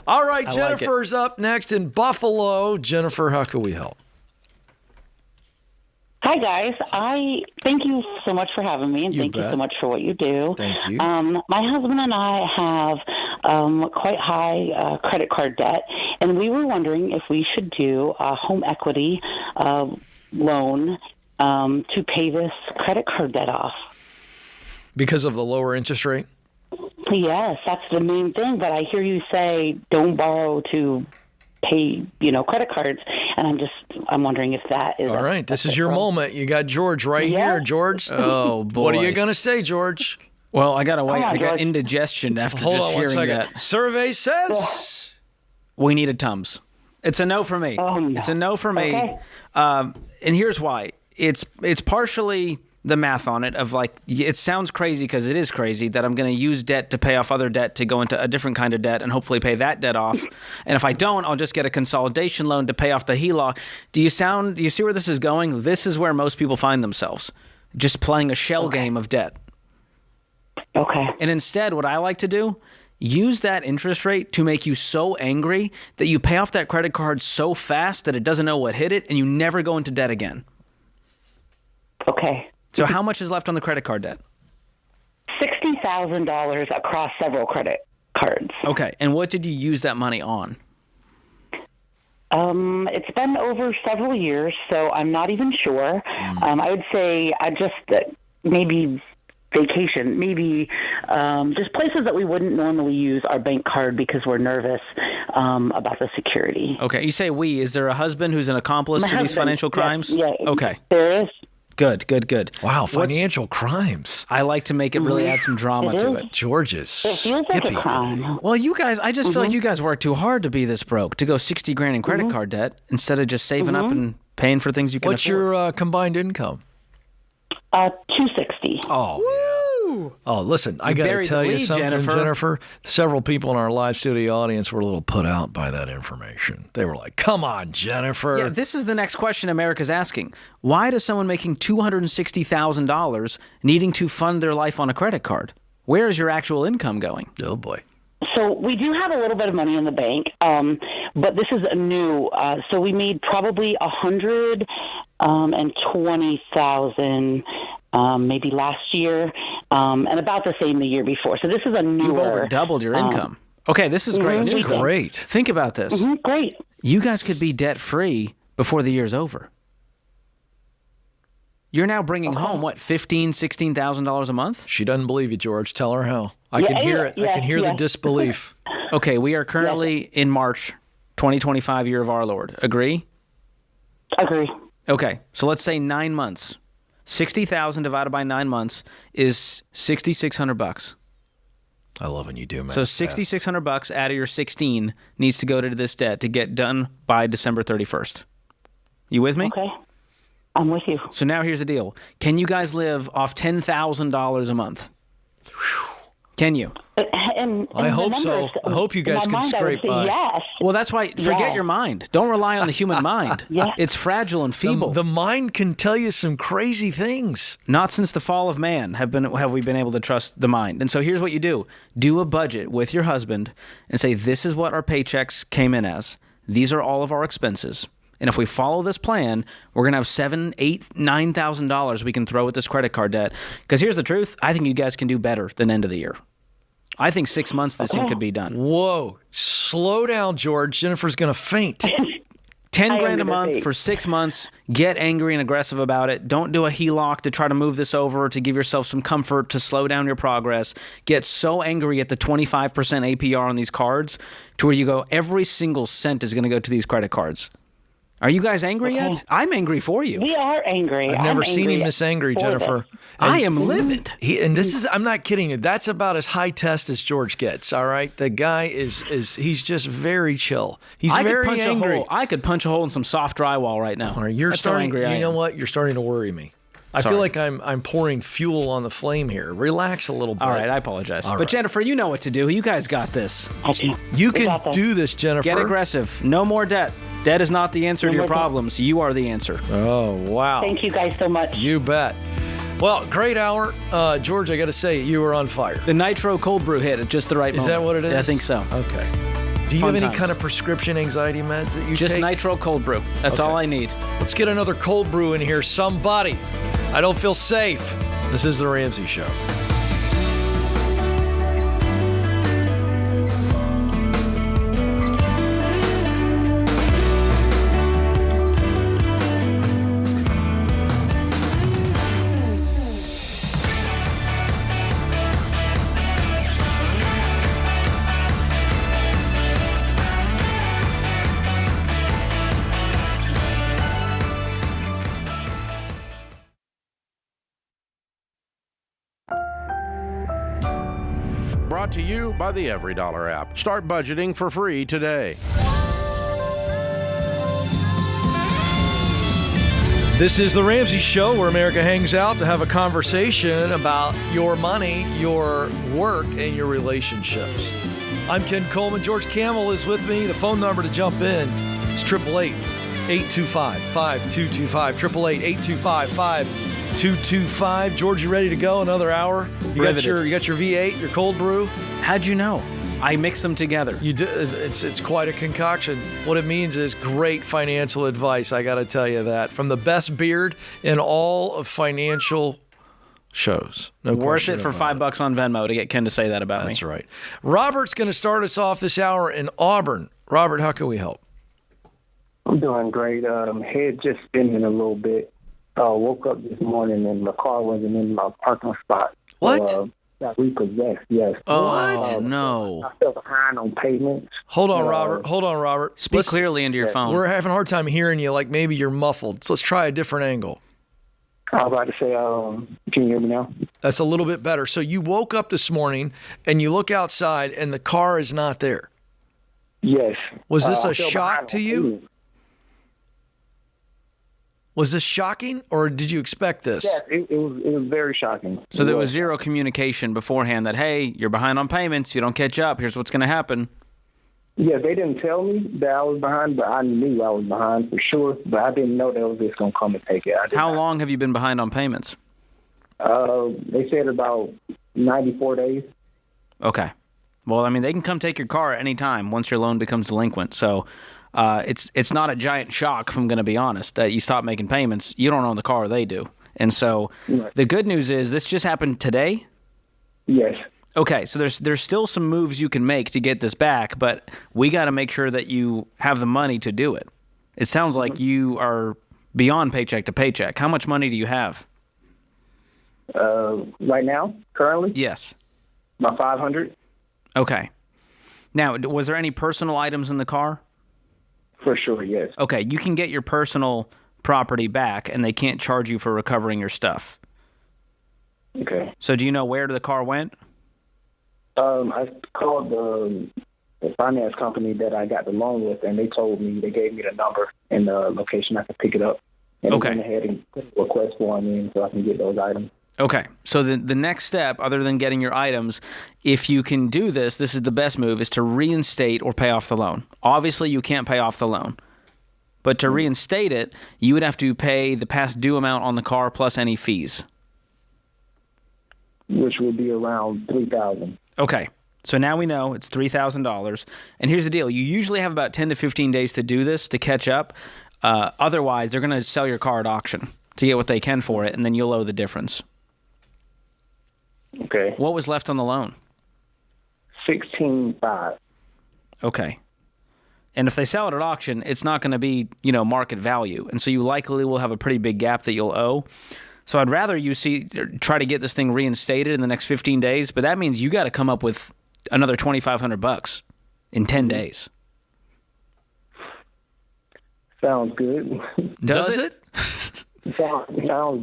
All right, Jennifer's up next in Buffalo. Jennifer, how can we help? Hi, guys. I thank you so much for having me, and You thank you bet. so much for what you do. Thank you. My husband and I have quite high credit card debt, and we were wondering if we should do a home equity loan to pay this credit card debt off. Because of the lower interest rate? Yes, that's the main thing. But I hear you say don't borrow to pay, credit cards, and I'm wondering if that is All right, this is your moment. You got George right here, George. Oh, boy. What are you going to say, George? Well, I got to wait. on, I got George. indigestion after Hold just on one hearing second. that. Survey says... We need a Tums. It's a no for me. Oh, no. It's a no for me. Okay. And here's why. It's partially the math on it of it sounds crazy because it is crazy that I'm going to use debt to pay off other debt to go into a different kind of debt and hopefully pay that debt off. And if I don't, I'll just get a consolidation loan to pay off the HELOC. Do you see where this is going? This is where most people find themselves, just playing a shell game of debt. Okay. And instead, what I like to do, use that interest rate to make you so angry that you pay off that credit card so fast that it doesn't know what hit it and you never go into debt again. Okay. So how much is left on the credit card debt? $60,000 across several credit cards. Okay. And what did you use that money on? It's been over several years, so I'm not even sure. I would say maybe vacation, maybe just places that we wouldn't normally use our bank card because we're nervous about the security. Okay. You say we. Is there a husband who's an accomplice to these financial crimes? Yeah. Okay. There is. Good. Wow, financial crimes. I like to make it really add some drama to it. George's. It feels like a crime. Well, you guys, I just feel like you guys work too hard to be this broke, to go $60,000 in credit card debt instead of just saving up and paying for things you can What's afford. your combined income? $260. Oh, Oh, listen, I got to buried tell the you lead, something, Jennifer. Jennifer. Several people in our live studio audience were a little put out by that information. They were like, come on, Jennifer. Yeah, this is the next question America's asking. Why does someone making $260,000 needing to fund their life on a credit card? Where is your actual income going? Oh, boy. So we do have a little bit of money in the bank, but this is a new. So we made probably $120,000 maybe last year, and about the same the year before. So this is a newer. You've over doubled your income. Okay, this is great. This is news. great. Think about this. Great. You guys could be debt free before the year's over. You're now bringing home what, $15,000, $16,000 a month? She doesn't believe you, George. Tell her how. I can hear it. I can hear the disbelief. Okay, we are currently in March 2025, year of our Lord. Agree? Agree. Okay, so let's say 9 months. 60,000 divided by 9 months is $6,600. I love when you do, man. So $6,600 out of your 16 needs to go to this debt to get done by December 31st. You with me? Okay. I'm with you. So now here's the deal. Can you guys live off $10,000 a month? Can you? And I hope so. I hope you guys can scrape by. Yes. Well, that's why forget your mind. Don't rely on the human mind. It's fragile and feeble. The mind can tell you some crazy things. Not since the fall of man have we been able to trust the mind. And so here's what you do. Do a budget with your husband and say, this is what our paychecks came in as. These are all of our expenses. And if we follow this plan, we're going to have $7,000, $8,000, $9,000 we can throw at this credit card debt. Because here's the truth. I think you guys can do better than end of the year. I think 6 months this thing could be done. Whoa. Slow down, George. Jennifer's going to faint. $10,000 a month for 6 months. Get angry and aggressive about it. Don't do a HELOC to try to move this over, to give yourself some comfort, to slow down your progress. Get so angry at the 25% APR on these cards to where you go, every single cent is going to go to these credit cards. Are you guys angry yet? I'm angry for you. We are angry. I've never seen him this angry, Jennifer. I am livid. I'm not kidding you. That's about as high test as George gets, all right? The guy he's just very chill. He's very angry. I could punch a hole in some soft drywall right now. All right, That's how angry I am. You know what? You're starting to worry me. I feel like I'm pouring fuel on the flame here. Relax a little bit. All right, I apologize. But Jennifer, you know what to do. You guys got this. You can do this, Jennifer. Get aggressive. No more debt. Debt is not the answer to your problems. You are the answer. Oh, wow. Thank you guys so much. You bet. Well, great hour. George, I got to say, you were on fire. The nitro cold brew hit at just the right moment. Is that what it is? Yeah, I think so. Okay. Do you have any kind of prescription anxiety meds that you take? Just nitro cold brew. That's all I need. Let's get another cold brew in here. Somebody. I don't feel safe. This is The Ramsey Show. Brought to you by the EveryDollar app. Start budgeting for free today. This is The Ramsey Show, where America hangs out to have a conversation about your money, your work, and your relationships. I'm Ken Coleman. George Kamel is with me. The phone number to jump in is 888-825-5225. 888-825-5225. George, you ready to go? Another hour? You got your V8, your cold brew? How'd you know? I mix them together. You do. It's quite a concoction. What it means is great financial advice. I got to tell you that from the best beard in all of financial shows. No Worth question it for about $5 on Venmo to get Ken to say that about me. That's right. Robert's going to start us off this hour in Auburn. Robert, how can we help? I'm doing great. Head just spinning a little bit. Woke up this morning and my car wasn't in my parking spot. What? So, got repossessed, yes. What? No. I fell behind on payments. Hold on, Robert. Speak clearly into your phone. We're having a hard time hearing you, like maybe you're muffled. So let's try a different angle. I was about to say, can you hear me now? That's a little bit better. So you woke up this morning and you look outside and the car is not there. Yes. Was this I a fell shock behind to on you? payments. Was this shocking, or did you expect this? Yes, it was very shocking. So there was zero communication beforehand that, hey, you're behind on payments, you don't catch up, here's what's going to happen. Yeah, they didn't tell me that I was behind, but I knew I was behind for sure. But I didn't know they was just going to come and take it. How long have you been behind on payments? They said about 94 days. Okay. Well, I mean, they can come take your car at any time once your loan becomes delinquent. So it's not a giant shock, if I'm going to be honest, that you stop making payments. You don't own the car, they do. And so the good news is this just happened today? Yes. Okay, so there's still some moves you can make to get this back, but we got to make sure that you have the money to do it. It sounds like you are beyond paycheck to paycheck. How much money do you have? Right now, currently? Yes. About 500. Okay. Now, was there any personal items in the car? For sure, yes. Okay, you can get your personal property back, and they can't charge you for recovering your stuff. Okay. So do you know where the car went? I called the finance company that I got the loan with, and they gave me the number and the location I could pick it up. And Okay. they went ahead and put a request form in so I can get those items. Okay, so the next step, other than getting your items, if you can do this is the best move, is to reinstate or pay off the loan. Obviously, you can't pay off the loan. But to reinstate it, you would have to pay the past due amount on the car plus any fees. Which would be around $3,000. Okay, so now we know it's $3,000. And here's the deal. You usually have about 10 to 15 days to do this, to catch up. Otherwise, they're going to sell your car at auction to get what they can for it, and then you'll owe the difference. Okay. What was left on the loan? $16,500. Okay. And if they sell it at auction, it's not going to be, market value. And so you likely will have a pretty big gap that you'll owe. So I'd rather you try to get this thing reinstated in the next 15 days, but that means you got to come up with another $2,500 in 10 days. Sounds good. Does it? Sounds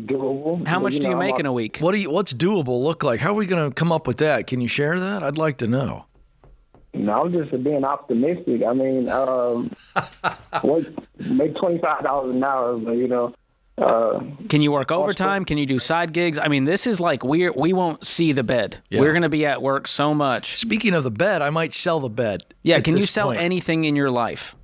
doable. How much do you make in a week? What's doable look like? How are we going to come up with that? Can you share that? I'd like to know. No, I'm just being optimistic. I mean, make $25 an hour, but can you work overtime? Can you do side gigs? I mean, this is like we won't see the bed. Yeah. We're going to be at work so much. Speaking of the bed, I might sell the bed. Yeah, at can you this sell point. anything in your life?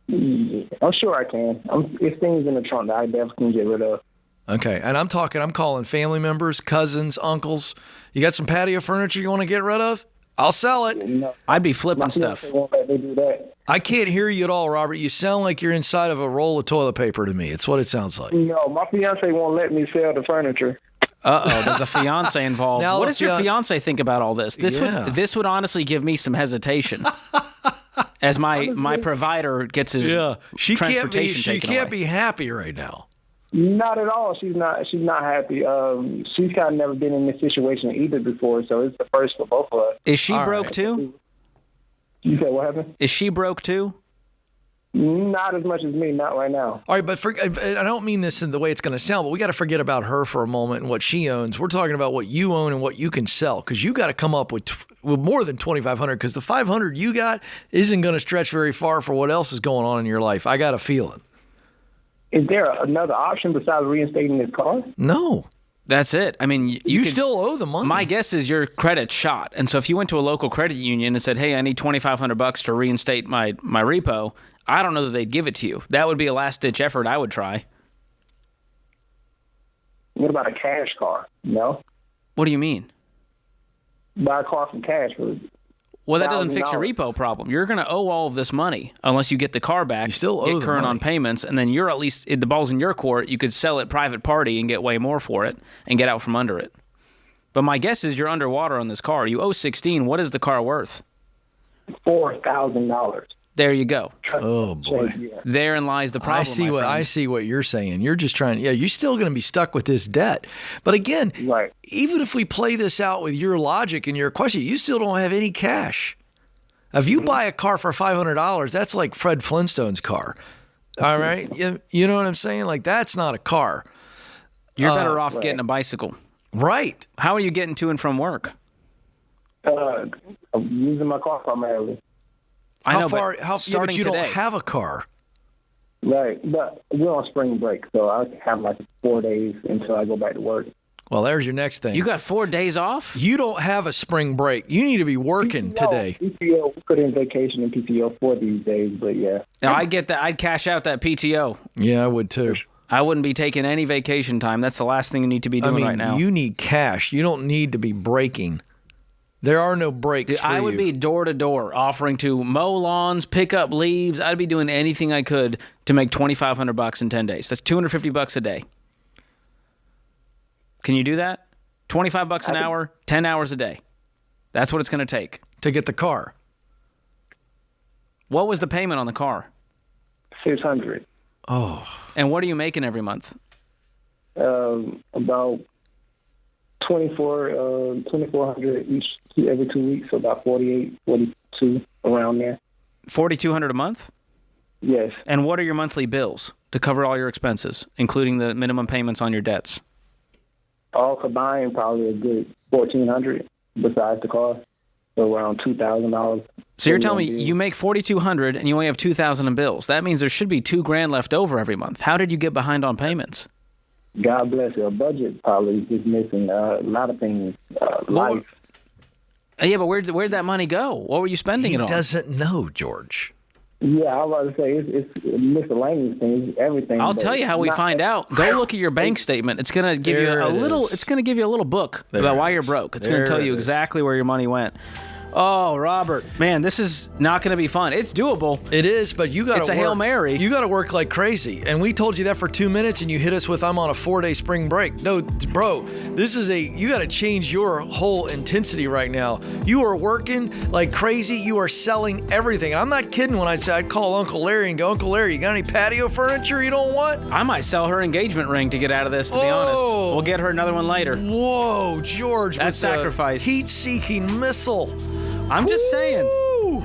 I'm sure I can. If things in the trunk that I definitely can get rid of. Okay, and I'm calling family members, cousins, uncles. You got some patio furniture you want to get rid of? I'll sell it. No, I'd be flipping my stuff. fiance won't let me do that. I can't hear you at all, Robert. You sound like you're inside of a roll of toilet paper to me. It's what it sounds like. No, my fiance won't let me sell the furniture. Uh-oh, there's a fiance involved. Now What the does your fiance think about all this? This would honestly give me some hesitation. As my provider gets his transportation She taken can't away. be happy right now. Not at all. She's not happy. She's kind of never been in this situation either before, so it's the first for both of us. Is she All broke right. too? You said what happened? Is she broke too? Not as much as me, not right now. All right, but I don't mean this in the way it's going to sound, but we got to forget about her for a moment and what she owns. We're talking about what you own and what you can sell, because you got to come up with more than $2,500, because the $500 you got isn't going to stretch very far for what else is going on in your life. I got a feeling. Is there another option besides reinstating this car? No. That's it. I mean, You could- still owe the money. My guess is your credit's shot. And so if you went to a local credit union and said, hey, I need $2,500 to reinstate my repo, I don't know that they'd give it to you. That would be a last-ditch effort I would try. What about a cash car? No? What do you mean? Buy a car from cash. Well, that doesn't fix your repo problem. You're going to owe all of this money unless you get the car back. You still owe get the current money on payments, and then you're at least the ball's in your court. You could sell it private party and get way more for it and get out from under it. But my guess is you're underwater on this car. You owe $16,000. What is the car worth? $4,000. There you go. Oh boy. Therein lies the problem. I see what you're saying. You're just trying. Yeah, you're still going to be stuck with this debt. But again, Right. even if we play this out with your logic and your question, you still don't have any cash. If you buy a car for $500, that's like Fred Flintstone's car. All right, you know what I'm saying? Like that's not a car. You're better off getting a bicycle. Right. How are you getting to and from work? I'm using my car primarily. I know, but but starting but you today. don't have a car. Right, but we're on spring break, so I have like 4 days until I go back to work. Well, there's your next thing. You got 4 days off? You don't have a spring break. You need to be working today. PTO, we put in vacation and PTO for these days, but yeah. Now, I get that. I'd cash out that PTO. Yeah, I would too. I wouldn't be taking any vacation time. That's the last thing you need to be doing right now. You need cash. You don't need to be breaking. There are no breaks for I would be door to door offering to mow lawns, pick up leaves. I'd be doing anything I could to make $2,500 in 10 days. That's $250 a day. Can you do that? $25 an hour, 10 hours a day. That's what it's going to take to get the car. What was the payment on the car? $600. Oh. And what are you making every month? About $2,400 every 2 weeks, so about 48, 42 around there. $4,200 a month? Yes. And what are your monthly bills to cover all your expenses, including the minimum payments on your debts? All combined, probably a good $1,400 besides the car, so around $2,000. So you're telling me you make $4,200 and you only have $2,000 in bills. That means there should be $2,000 left over every month. How did you get behind on payments? God bless your budget. Probably is missing a lot of things. Life. Yeah, but where'd that money go? What were you spending it on? He doesn't know, George. Yeah, I was about to say it's miscellaneous things, everything. I'll tell you how we find out. Go look at your bank statement. It's gonna give you a little. It's gonna give you a little book about why you're broke. It's gonna tell you exactly where your money went. Oh, Robert, man, this is not going to be fun. It's doable. It is, but you got to It's a Hail Mary. You got to work like crazy. And we told you that for 2 minutes, and you hit us with, I'm on a 4-day spring break. No, bro, you got to change your whole intensity right now. You are working like crazy. You are selling everything. And I'm not kidding when I say I'd call Uncle Larry and go, Uncle Larry, you got any patio furniture you don't want? I might sell her engagement ring to get out of this, to be honest. We'll get her another one later. Whoa, George. That's sacrifice. Heat-seeking missile. I'm just saying,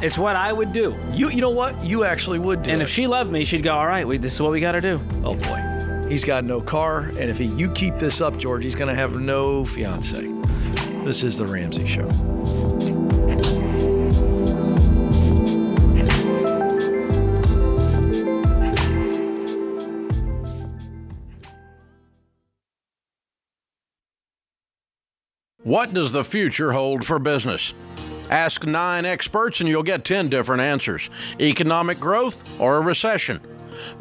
it's what I would do. You know what? You actually would do. And if she loved me, she'd go, all right, this is what we got to do. Oh, boy. He's got no car. And if you keep this up, George, he's going to have no fiance. This is The Ramsey Show. What does the future hold for business? Ask 9 experts and you'll get 10 different answers. Economic growth or a recession.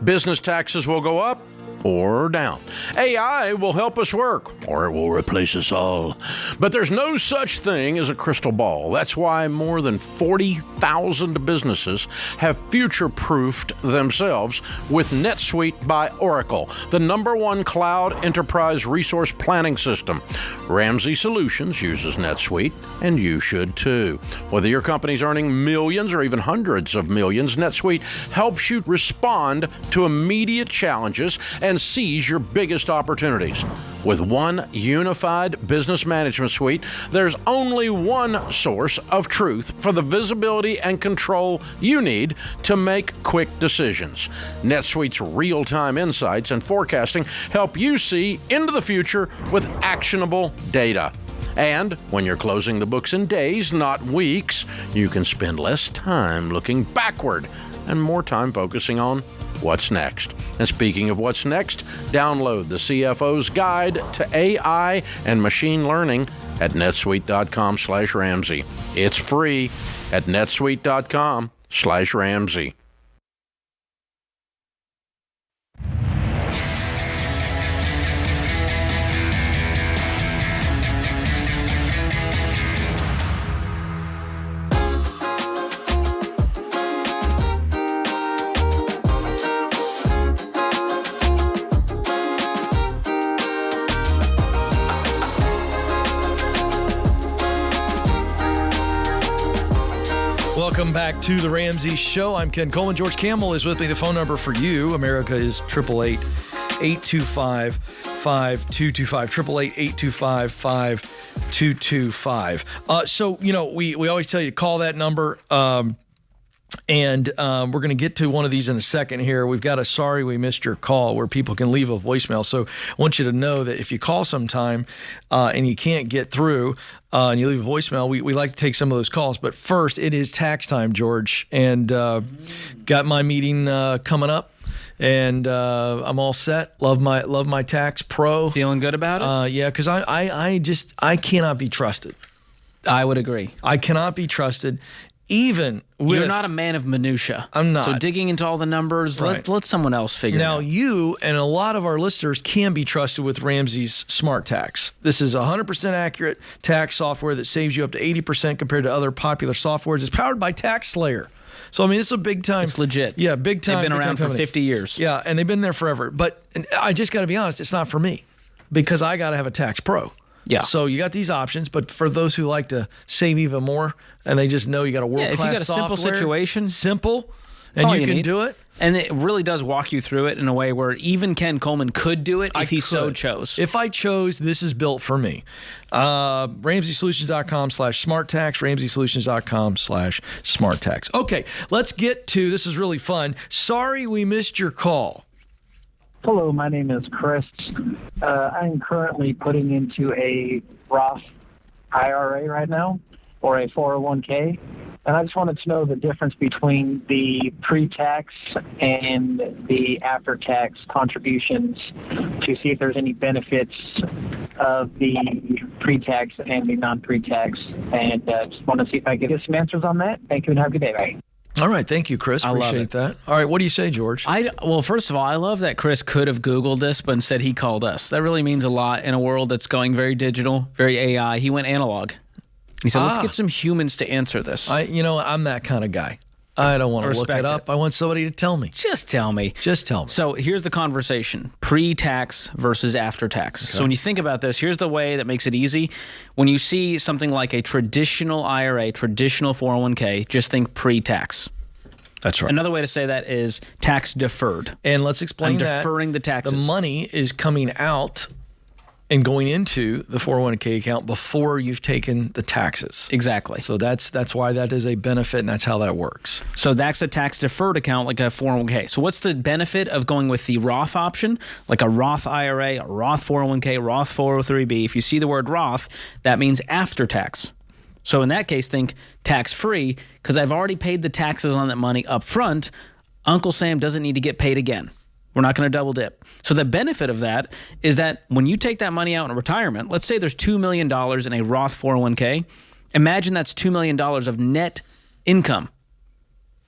Business taxes will go up or down. AI will help us work, or it will replace us all. But there's no such thing as a crystal ball. That's why more than 40,000 businesses have future-proofed themselves with NetSuite by Oracle, the #1 cloud enterprise resource planning system. Ramsey Solutions uses NetSuite, and you should too. Whether your company's earning millions or even hundreds of millions, NetSuite helps you respond to immediate challenges and seize your biggest opportunities. With one unified business management suite, there's only one source of truth for the visibility and control you need to make quick decisions. NetSuite's real-time insights and forecasting help you see into the future with actionable data. And when you're closing the books in days, not weeks, you can spend less time looking backward and more time focusing on what's next. And speaking of what's next, download the CFO's Guide to AI and Machine Learning at netsuite.com/Ramsey. It's free at netsuite.com/Ramsey. back to the Ramsey Show. I'm Ken Coleman. George Kamel is with me. The phone number for you, America, is 888-825-5225. 888-825-5225. So, we always tell you to call that number. And we're going to get to one of these in a second here. We've got a sorry we missed your call where people can leave a voicemail. So I want you to know that if you call sometime and you can't get through and you leave a voicemail, we like to take some of those calls. But first, it is tax time, George. And got my meeting coming up. And I'm all set. Love my Tax Pro. Feeling good about it? Yeah, because I cannot be trusted. I would agree. I cannot be trusted. Even with, you're not a man of minutia. I'm not. So digging into all the numbers, right. let someone else figure it out. Now, you and a lot of our listeners can be trusted with Ramsey's Smart Tax. This is 100% accurate tax software that saves you up to 80% compared to other popular softwares. It's powered by TaxSlayer. So, I mean, it's a big time. It's legit. Yeah, big time. They've been around for company. 50 years. Yeah, and they've been there forever. But I just got to be honest, it's not for me because I got to have a Tax Pro. Yeah. So you got these options, but for those who like to save even more and they just know you got a world-class software. If you got a simple situation. Simple, and you can do it. And it really does walk you through it in a way where even Ken Coleman could do it if he so chose. If I chose, this is built for me. RamseySolutions.com/SmartTax, RamseySolutions.com/SmartTax. Okay, let's get to, this is really fun. Sorry we missed your call. Hello, my name is Chris. I'm currently putting into a Roth IRA right now, or a 401k, and I just wanted to know the difference between the pre-tax and the after-tax contributions to see if there's any benefits of the pre-tax and the non-pre-tax, and just want to see if I can get some answers on that. Thank you, and have a good day. Bye. All right, thank you, Chris. Appreciate that. All right, what do you say, George? Well, first of all, I love that Chris could have Googled this, but instead he called us. That really means a lot in a world that's going very digital, very AI. He went analog. He said, let's get some humans to answer this. I'm that kind of guy. I don't want to look it up. I want somebody to tell me. Just tell me. Just tell me. So here's the conversation. Pre-tax versus after-tax. Okay. So when you think about this, here's the way that makes it easy. When you see something like a traditional IRA, traditional 401k, just think pre-tax. That's right. Another way to say that is tax deferred. And let's explain that. Deferring the taxes. The money is coming out and going into the 401k account before you've taken the taxes. Exactly. So that's why that is a benefit, and that's how that works. So that's a tax deferred account like a 401k. So what's the benefit of going with the Roth option, like a Roth IRA, a Roth 401k, Roth 403b? If you see the word Roth, that means after tax. So in that case, think tax-free, because I've already paid the taxes on that money up front. Uncle Sam doesn't need to get paid again. We're not going to double dip. So the benefit of that is that when you take that money out in retirement, let's say there's $2 million in a Roth 401k. Imagine that's $2 million of net income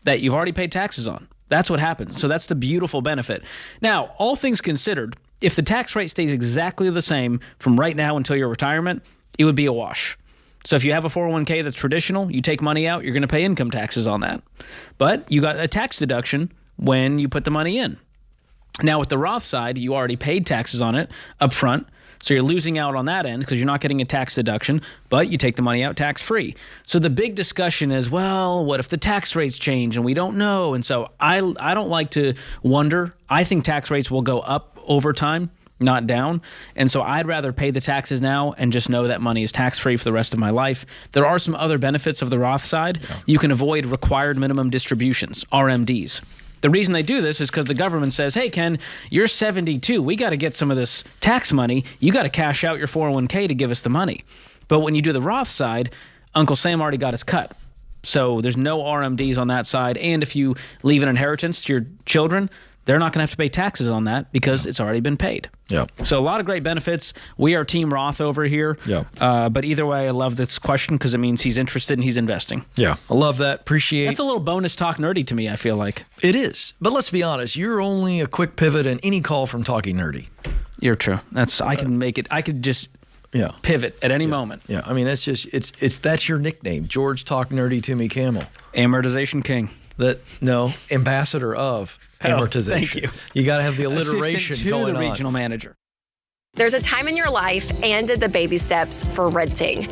that you've already paid taxes on. That's what happens. So that's the beautiful benefit. Now, all things considered, if the tax rate stays exactly the same from right now until your retirement, it would be a wash. So if you have a 401k that's traditional, you take money out, you're going to pay income taxes on that. But you got a tax deduction when you put the money in. Now, with the Roth side, you already paid taxes on it up front, so you're losing out on that end because you're not getting a tax deduction, but you take the money out tax-free. So the big discussion is, well, what if the tax rates change and we don't know? And so I don't like to wonder. I think tax rates will go up over time, not down. And so I'd rather pay the taxes now and just know that money is tax-free for the rest of my life. There are some other benefits of the Roth side. Yeah. You can avoid required minimum distributions, RMDs. The reason they do this is because the government says, hey, Ken, you're 72. We got to get some of this tax money. You got to cash out your 401k to give us the money. But when you do the Roth side, Uncle Sam already got his cut. So there's no RMDs on that side. And if you leave an inheritance to your children, they're not going to have to pay taxes on that because it's already been paid. Yeah. So a lot of great benefits. We are Team Roth over here. Yeah. But either way, I love this question because it means he's interested and he's investing. Yeah. I love that. Appreciate. That's a little bonus talk nerdy to me, I feel like. It is. But let's be honest. You're only a quick pivot in any call from Talking Nerdy. You're true. I can make it. I could just pivot at any moment. Yeah. I mean, that's just, that's your nickname. George Talk Nerdy to me Kamel. Amortization King. Ambassador of amortization. Thank you. You got to have the alliteration Assistant to going the on. regional manager. There's a time in your life and the baby steps for renting,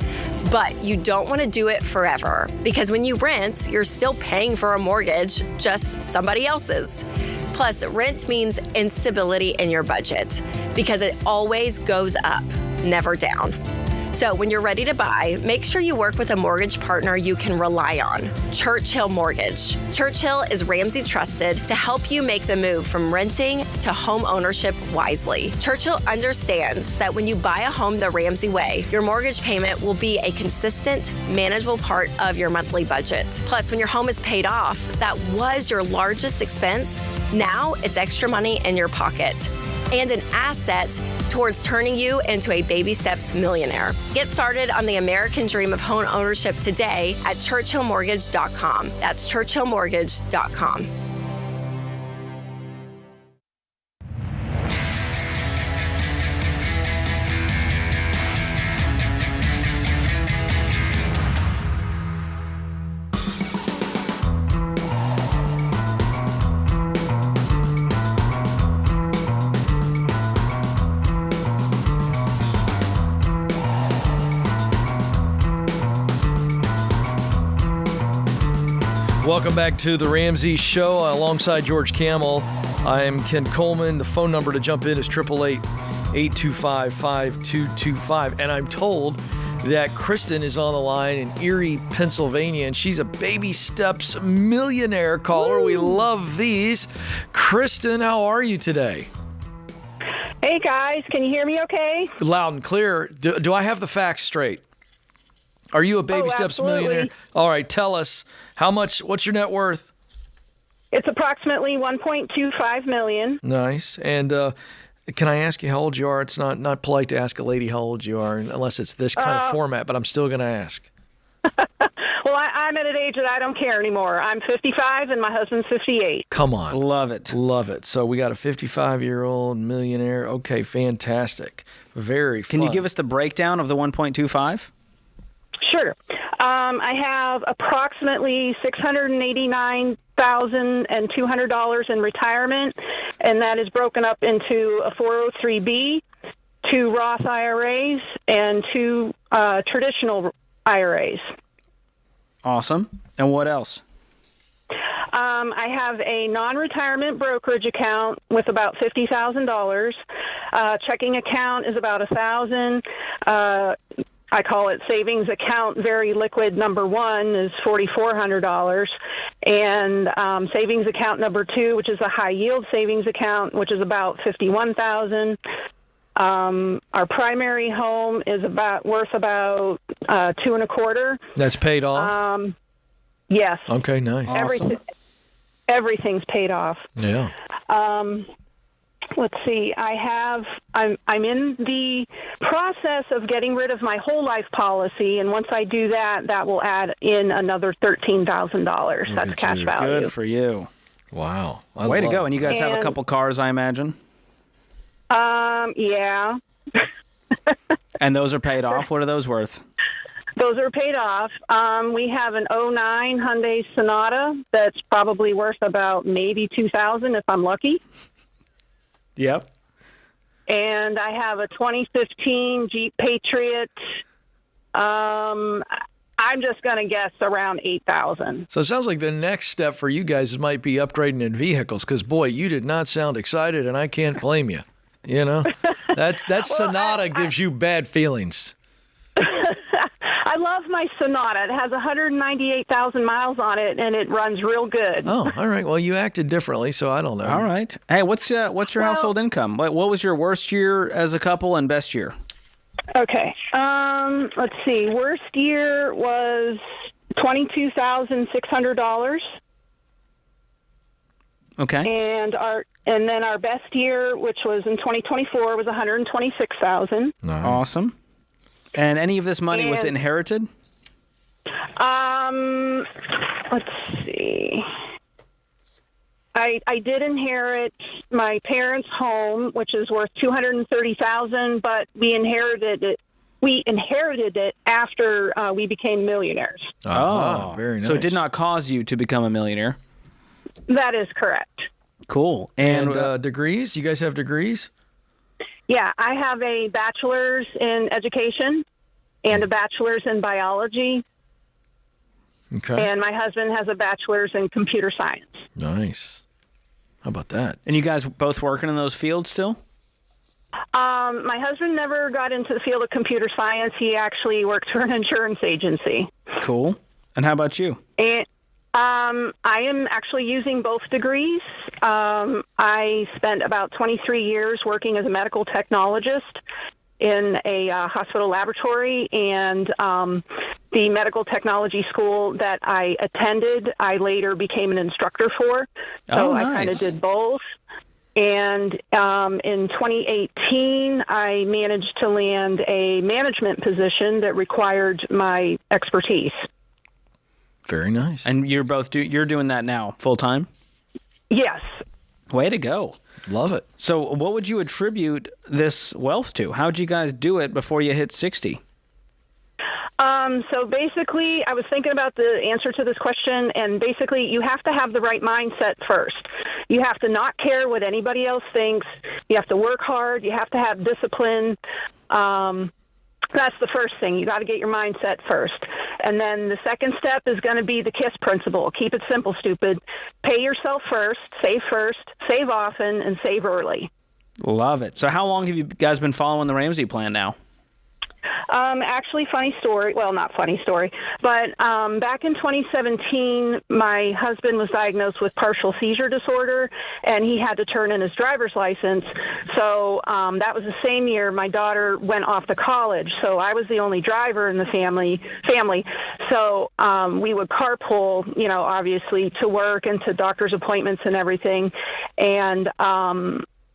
but you don't want to do it forever because when you rent, you're still paying for a mortgage, just somebody else's. Plus, rent means instability in your budget because it always goes up, never down. So when you're ready to buy, make sure you work with a mortgage partner you can rely on. Churchill Mortgage. Churchill is Ramsey trusted to help you make the move from renting to home ownership wisely. Churchill understands that when you buy a home the Ramsey way, your mortgage payment will be a consistent, manageable part of your monthly budget. Plus, when your home is paid off, that was your largest expense. Now it's extra money in your pocket and an asset towards turning you into a baby steps millionaire. Get started on the American dream of home ownership today at churchillmortgage.com. That's churchillmortgage.com. Welcome back to the Ramsey Show alongside George Kamel. I'm Ken Coleman. The phone number to jump in is 888-825-5225. And I'm told that Kristen is on the line in Erie, Pennsylvania, and she's a baby steps millionaire caller. Woo! We love these. Kristen, how are you today? Hey, guys. Can you hear me okay? Loud and clear. Do I have the facts straight? Are you a baby steps millionaire? All right, tell us what's your net worth? It's approximately $1.25 million. Nice. And can I ask you how old you are? It's not polite to ask a lady how old you are unless it's this kind of format, but I'm still going to ask. Well, I'm at an age that I don't care anymore. I'm 55 and my husband's 58. Come on. Love it. Love it. So we got a 55-year-old millionaire. Okay, fantastic. Very fun. Can you give us the breakdown of the 1.25? Sure. I have approximately $689,200 in retirement, and that is broken up into a 403B, 2 Roth IRAs, and 2 traditional IRAs. Awesome. And what else? I have a non-retirement brokerage account with about $50,000. Checking account is about $1,000. I call it savings account, very liquid. Number 1 is $4,400, and savings account number 2, which is a high yield savings account, which is about $51,000. Our primary home is worth about $2.25. That's paid off. Yes. Okay, nice. Everything's paid off. Yeah. Let's see. I'm in the process of getting rid of my whole life policy, and once I do that, that will add in another $13,000. That's cash value. Good for you. Wow. Way to go. And you guys have a couple cars, I imagine? Yeah. And those are paid off? What are those worth? Those are paid off. We have an 09 Hyundai Sonata that's probably worth about maybe $2,000 if I'm lucky. Yep. And I have a 2015 Jeep Patriot. I'm just going to guess around $8,000. So it sounds like the next step for you guys might be upgrading in vehicles, because, boy, you did not sound excited, and I can't blame you. You know, that Sonata gives you bad feelings. I love my Sonata. It has 198,000 miles on it, and it runs real good. Oh, all right. Well, you acted differently, so I don't know. All right. Hey, what's your household income? What was your worst year as a couple and best year? Okay. Let's see. Worst year was $22,600. Okay. And then our best year, which was in 2024, was $126,000. Nice. Awesome. And any of this money, was it inherited? Let's see. I did inherit my parents' home, which is worth $230,000, but we inherited it. We inherited it after we became millionaires. Oh, very nice. So it did not cause you to become a millionaire. That is correct. Cool. And degrees? You guys have degrees? Yeah, I have a bachelor's in education and a bachelor's in biology. Okay. And my husband has a bachelor's in computer science. Nice. How about that? And you guys both working in those fields still? My husband never got into the field of computer science. He actually works for an insurance agency. Cool. And how about you? And I am actually using both degrees. I spent about 23 years working as a medical technologist in a hospital laboratory, and the medical technology school that I attended, I later became an instructor for. So I kind of did both. And in 2018, I managed to land a management position that required my expertise. Very nice. And you're doing that now, full time? Yes. Way to go. Love it. So what would you attribute this wealth to? How'd you guys do it before you hit 60? So basically, I was thinking about the answer to this question, and basically, you have to have the right mindset first. You have to not care what anybody else thinks. You have to work hard. You have to have discipline. That's the first thing. You got to get your mindset first. And then the second step is going to be the KISS principle. Keep it simple, stupid. Pay yourself first, save often, and save early. Love it. So how long have you guys been following the Ramsey plan now? Actually, funny story. Well, not funny story, but back in 2017, my husband was diagnosed with partial seizure disorder, and he had to turn in his driver's license. So that was the same year my daughter went off to college. So I was the only driver in the family. So we would carpool, obviously to work and to doctor's appointments and everything. And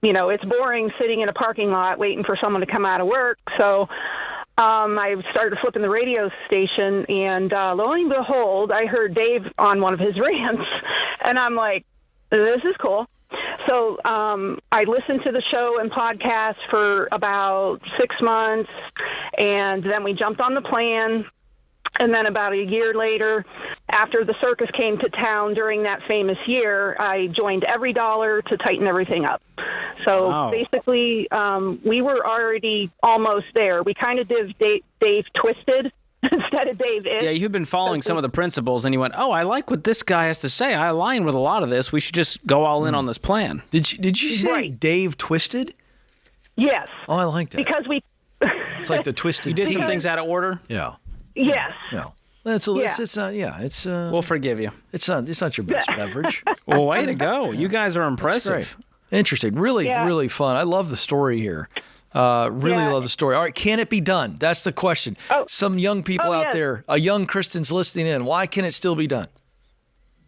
it's boring sitting in a parking lot waiting for someone to come out of work. So I started flipping the radio station, and lo and behold, I heard Dave on one of his rants, and I'm like, this is cool. So I listened to the show and podcast for about 6 months, and then we jumped on the plan. And then about a year later, after the circus came to town during that famous year, I joined Every Dollar to tighten everything up. So basically, we were already almost there. We kind of did Dave Twisted instead of Dave It. Yeah, you've been following some of the principles, and you went, I like what this guy has to say. I align with a lot of this. We should just go all in on this plan. Did you say Dave Twisted? Yes. Oh, I like that. Because it's like the Twisted You did some things out of order? Yeah. Yes. No. It's not. Yeah. It's. We'll forgive you. It's not your best beverage. Well, way to go! You guys are impressive. Interesting. Really, really fun. I love the story here. Really love the story. All right, can it be done? That's the question. Some young people out there, a young Kristen's listening in. Why can it still be done?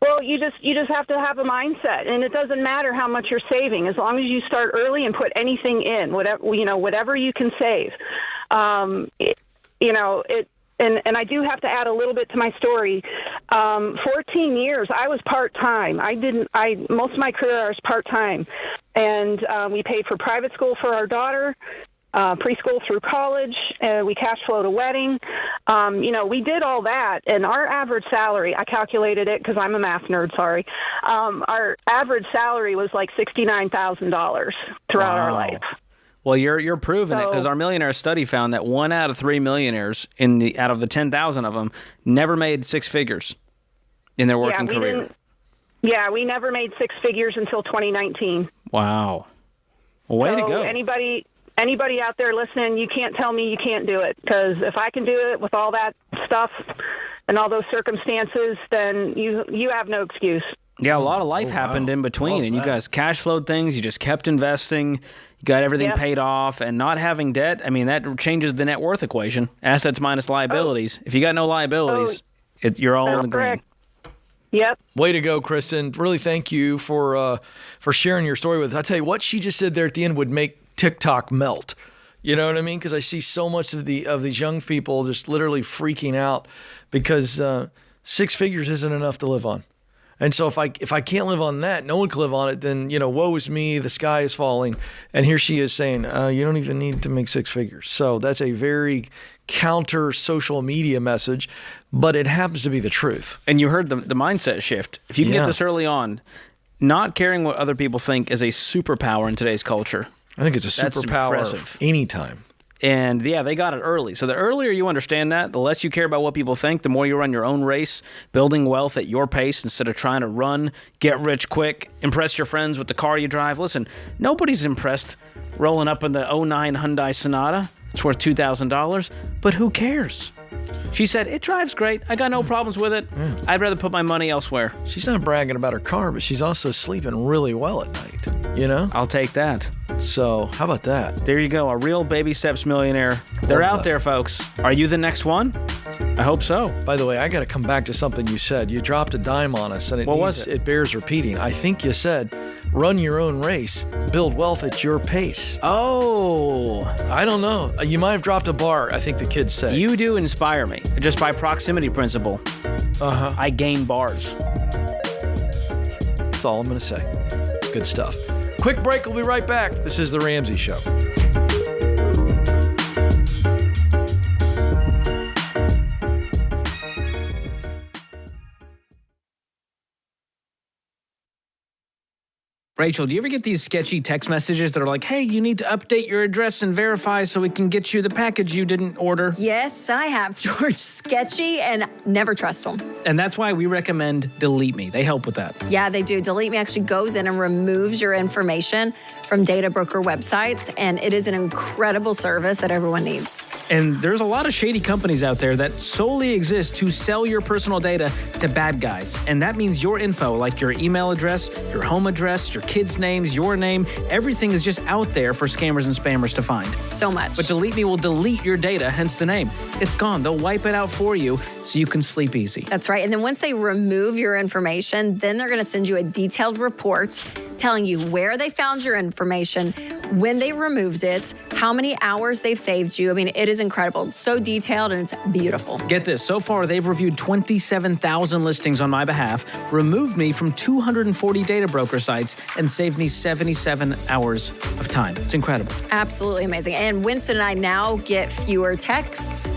Well, you just have to have a mindset, and it doesn't matter how much you're saving, as long as you start early and put anything in, whatever you can save. And I do have to add a little bit to my story. 14 years, I was part-time. Most of my career I was part-time. And we paid for private school for our daughter, preschool through college. We cash flowed a wedding. We did all that. And our average salary, I calculated it because I'm a math nerd, sorry. Our average salary was like $69,000 throughout our life. Well, you're proving it, because our Millionaire study found that 1 out of 3 millionaires out of the 10,000 of them never made 6 figures in their working career. We never made 6 figures until 2019. Wow. Well, way to go. Anybody out there listening, you can't tell me you can't do it, because if I can do it with all that stuff and all those circumstances, then you have no excuse. Yeah, a lot of life happened in between, and you guys cash flowed things. You just kept investing. You got everything paid off, and not having debt. I mean, that changes the net worth equation. Assets minus liabilities. If you got no liabilities, you're all in the green. Yep. Way to go, Kristen. Really thank you for sharing your story with us. I tell you what she just said there at the end would make TikTok melt. You know what I mean? Because I see so much of these young people just literally freaking out because 6 figures isn't enough to live on. And so if I can't live on that, no one can live on it, then, woe is me, the sky is falling. And here she is saying, you don't even need to make 6 figures. So that's a very counter social media message, but it happens to be the truth. And you heard the mindset shift. If you can get this early on, not caring what other people think is a superpower in today's culture. I think it's a That's superpower impressive. anytime. And yeah, they got it early. So the earlier you understand that, the less you care about what people think, the more you run your own race, building wealth at your pace instead of trying to run, get rich quick, impress your friends with the car you drive. Listen, nobody's impressed rolling up in the '09 Hyundai Sonata. It's worth $2,000, but who cares? She said, it drives great. I got no problems with it. I'd rather put my money elsewhere. She's not bragging about her car, but she's also sleeping really well at night, you know? I'll take that. So how about that? There you go, a real baby steps millionaire. They're out there, folks. Are you the next one? I hope so. By the way, I got to come back to something you said. You dropped a dime on us, and What was it? It bears repeating. I think you said, run your own race, build wealth at your pace. Oh. I don't know. You might have dropped a bar, I think the kids say. You do inspire me. Just by proximity principle, I gain bars. That's all I'm going to say. Good stuff. Quick break. We'll be right back. This is The Ramsey Show. Rachel, do you ever get these sketchy text messages that are like, hey, you need to update your address and verify so we can get you the package you didn't order? Yes, I have, George. Sketchy, and never trust them. And that's why we recommend Delete Me. They help with that. Yeah, they do. Delete Me actually goes in and removes your information from data broker websites, and it is an incredible service that everyone needs. And there's a lot of shady companies out there that solely exist to sell your personal data to bad guys. And that means your info, like your email address, your home address, your kids' names, your name, everything is just out there for scammers and spammers to find. So much. But Delete Me will delete your data, hence the name. It's gone. They'll wipe it out for you so you can sleep easy. That's right. And then once they remove your information, then they're going to send you a detailed report telling you where they found your information, when they removed it, how many hours they've saved you. I mean, it is incredible. It's so detailed and it's beautiful. Get this. So far, they've reviewed 27,000 listings on my behalf, removed me from 240 data broker sites, and saved me 77 hours of time. It's incredible. Absolutely amazing. And Winston and I now get fewer texts,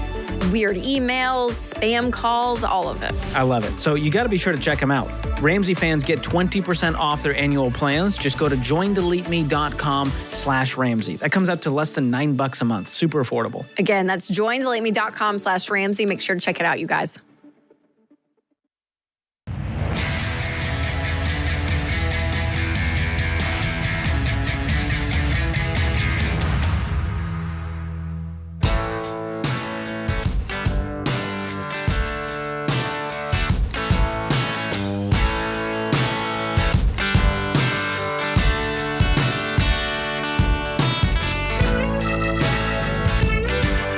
weird emails, spam calls, all of it. I love it. So you got to be sure to check them out. Ramsey fans get 20% off their annual plans. Just go to joindeleteme.com/Ramsey. That comes out to less than $9 a month. Super affordable. Again, that's joindeleteme.com/Ramsey. Make sure to check it out, you guys.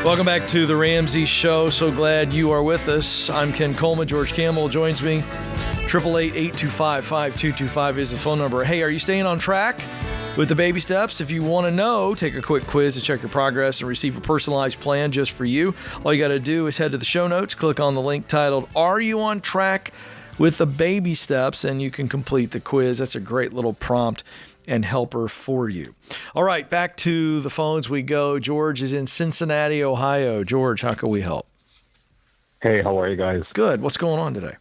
Welcome back to The Ramsey Show. So glad you are with us. I'm Ken Coleman. George Kamel joins me. 888-825-5225 is the phone number. Hey, are you staying on track with the baby steps? If you want to know, take a quick quiz to check your progress and receive a personalized plan just for you. All you got to do is head to the show notes, click on the link titled, Are You on Track with the Baby Steps? And you can complete the quiz. That's a great little prompt and helper for you. All right, back to the phones we go. George is in Cincinnati, Ohio. George, how can we help? Hey, how are you guys? Good. What's going on today?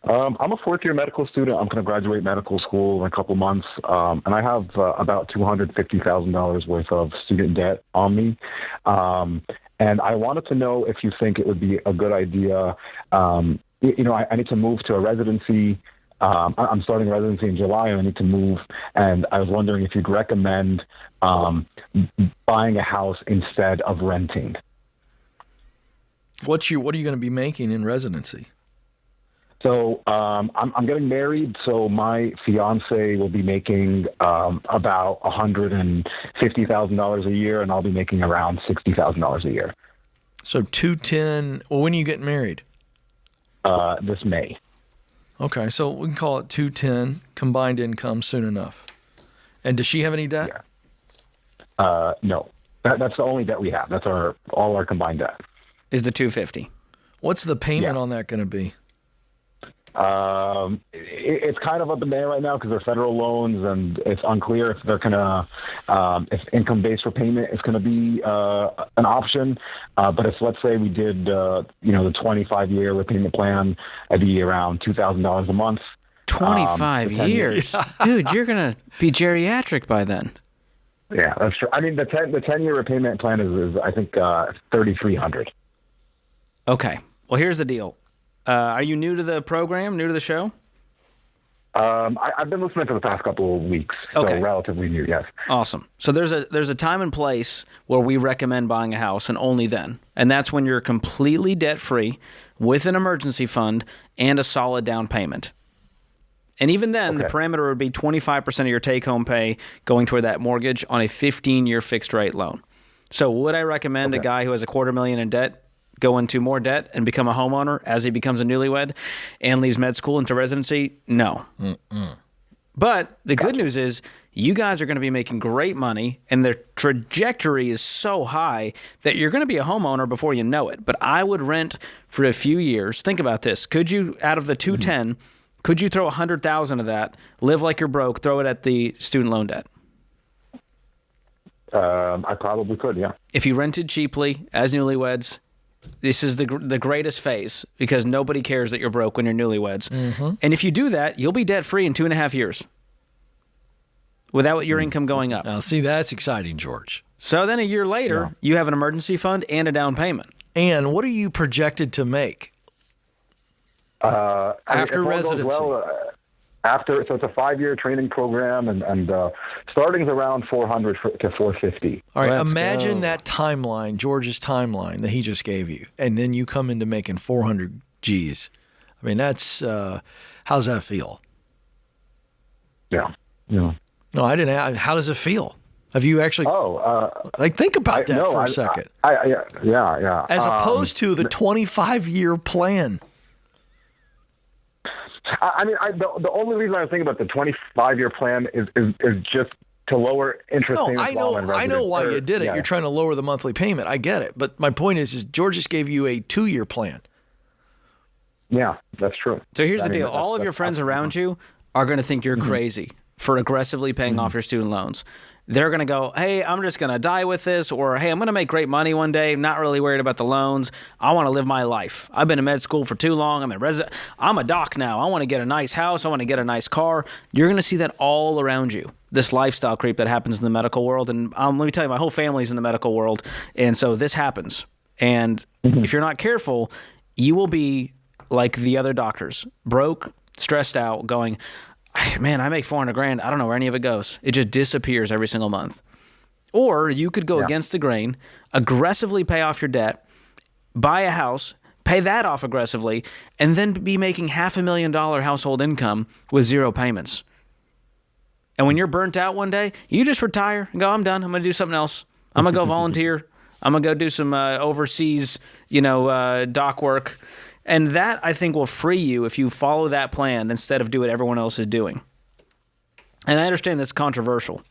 I'm a fourth-year medical student. I'm going to graduate medical school in a couple months, and I have about $250,000 worth of student debt on me. And I wanted to know if you think it would be a good idea. I need to move to a residency. I'm starting residency in July, and I need to move. And I was wondering if you'd recommend buying a house instead of renting. What are you going to be making in residency? So I'm getting married, so my fiance will be making about $150,000 a year, and I'll be making around $60,000 a year. So $210,000. Well, when are you getting married? This May. Okay, so we can call it $210,000 combined income soon enough. And does she have any debt? Yeah. No, that's the only debt we have. That's all our combined debt. Is the $250,000. What's the payment on that going to be? It's kind of up in the air right now because they're federal loans, and it's unclear if they're gonna if income-based repayment is going to be an option. But if, let's say, we did the 25-year repayment plan, it'd be around $2,000 a month. 25 years, dude. You're gonna be geriatric by then. Yeah, that's true. I mean, the 10-year repayment plan is I think $3,300. Okay. Well, here's the deal. Are you new to the program, new to the show? I've been listening for the past couple of weeks, so relatively new, yes. Awesome. So there's a time and place where we recommend buying a house, and only then. And that's when you're completely debt-free with an emergency fund and a solid down payment. And even then, the parameter would be 25% of your take-home pay going toward that mortgage on a 15-year fixed-rate loan. So would I recommend a guy who has $250,000 in debt go into more debt and become a homeowner as he becomes a newlywed and leaves med school into residency? No. But the good news is you guys are going to be making great money, and the trajectory is so high that you're going to be a homeowner before you know it. But I would rent for a few years. Think about this. Could you, out of the 210, could you throw 100,000 of that, live like you're broke, throw it at the student loan debt? I probably could, yeah. If you rented cheaply as newlyweds, this is the greatest phase because nobody cares that you're broke when you're newlyweds. And if you do that, you'll be debt-free in 2.5 years without your income going up. Now, see, that's exciting, George. So then a year later, you have an emergency fund and a down payment. And what are you projected to make after residency? So it's a 5-year training program, and starting's around 400 to 450. All right, imagine that timeline, George's timeline that he just gave you, and then you come into making 400 G's. I mean, that's how's that feel? Yeah. No, I didn't. How does it feel? Have you actually? Think about that for a second. Yeah. As opposed to the 25-year plan. I mean, the only reason I was thinking about the 25-year plan is just to lower interest payments. I know why you did it. Yeah. You're trying to lower the monthly payment. I get it. But my point is George just gave you a 2-year plan. Yeah, that's true. So here's the deal. All of your friends around you are going to think you're crazy for aggressively paying off your student loans. They're going to go, hey, I'm just going to die with this, or hey, I'm going to make great money one day. I'm not really worried about the loans. I want to live my life. I've been in med school for too long. I'm a doc now. I want to get a nice house. I want to get a nice car. You're going to see that all around you, this lifestyle creep that happens in the medical world. And let me tell you, my whole family's in the medical world. And so this happens. And if you're not careful, you will be like the other doctors, broke, stressed out, going, man, I make $400,000. I don't know where any of it goes. It just disappears every single month. Or you could go against the grain, aggressively pay off your debt, buy a house, pay that off aggressively, and then be making $500,000 household income with 0 payments. And when you're burnt out one day, you just retire and go, I'm done. I'm going to do something else. I'm going to go volunteer. I'm going to go do some overseas, dock work. And that, I think, will free you if you follow that plan instead of do what everyone else is doing. And I understand that's controversial.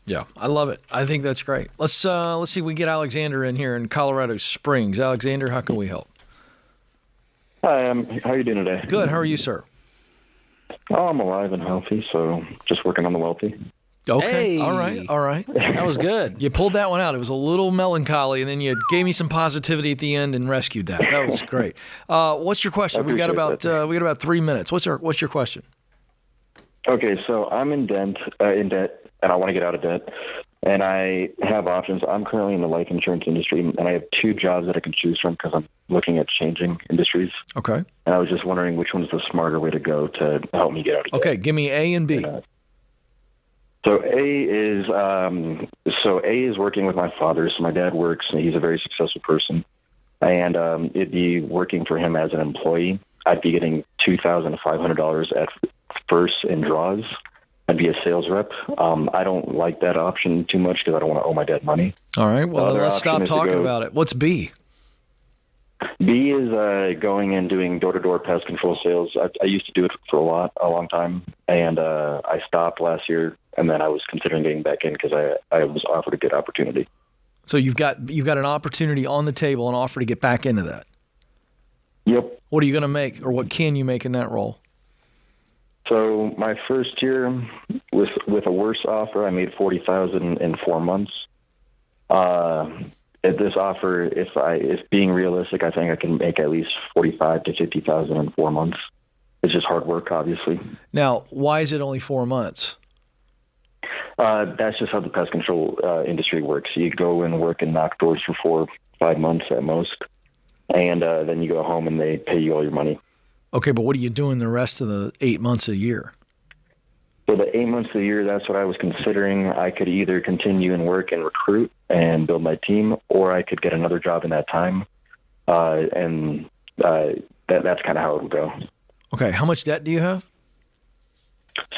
Yeah, I love it. I think that's great. Let's see if we get Alexander in here in Colorado Springs. Alexander, how can we help? Hi, how are you doing today? Good. How are you, sir? Oh, I'm alive and healthy, so just working on the wealthy. Okay. Hey. All right. That was good. You pulled that one out. It was a little melancholy, and then you gave me some positivity at the end and rescued that. That was great. What's your question? We got about 3 minutes. What's your question? Okay, so I'm in debt, and I want to get out of debt, and I have options. I'm currently in the life insurance industry, and I have 2 jobs that I can choose from because I'm looking at changing industries. Okay. And I was just wondering which one's the smarter way to go to help me get out of debt. Okay, give me A and B. So A is working with my father. So my dad works, and he's a very successful person. And it'd be working for him as an employee. I'd be getting $2,500 at first in draws. I'd be a sales rep. I don't like that option too much because I don't want to owe my dad money. All right. Well, let's stop talking about it. What's B? B is going and doing door-to-door pest control sales. I used to do it for a long time, and I stopped last year, and then I was considering getting back in because I was offered a good opportunity. So you've got an opportunity on the table, an offer to get back into that. Yep. What are you going to make, or what can you make in that role? So my first year with a worse offer, I made $40,000 in 4 months. At this offer, if being realistic, I think I can make at least $45,000 to $50,000 in 4 months. It's just hard work, obviously. Now, why is it only 4 months? That's just how the pest control industry works. You go and work and knock doors for 4-5 months at most, and then you go home and they pay you all your money. Okay, but what are you doing the rest of the 8 months a year? For the 8 months of the year, that's what I was considering. I could either continue and work and recruit and build my team, or I could get another job in that time, that's kind of how it would go. Okay, how much debt do you have?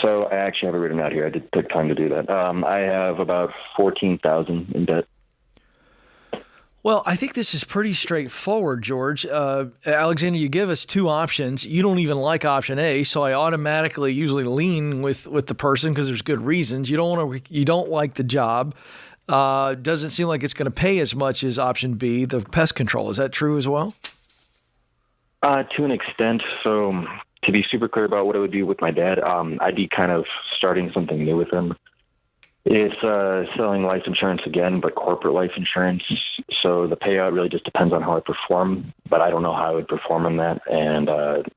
So I actually have it written out here. I took time to do that. I have about $14,000 in debt. Well, I think this is pretty straightforward, George. Alexander, you give us two options. You don't even like option A, so I automatically usually lean with the person because there's good reasons. You don't like the job. Doesn't seem like it's going to pay as much as option B, the pest control. Is that true as well? To an extent. So to be super clear about what I would do with my dad, I'd be kind of starting something new with him. It's selling life insurance again, but corporate life insurance. So the payout really just depends on how I perform, but I don't know how I would perform in that. And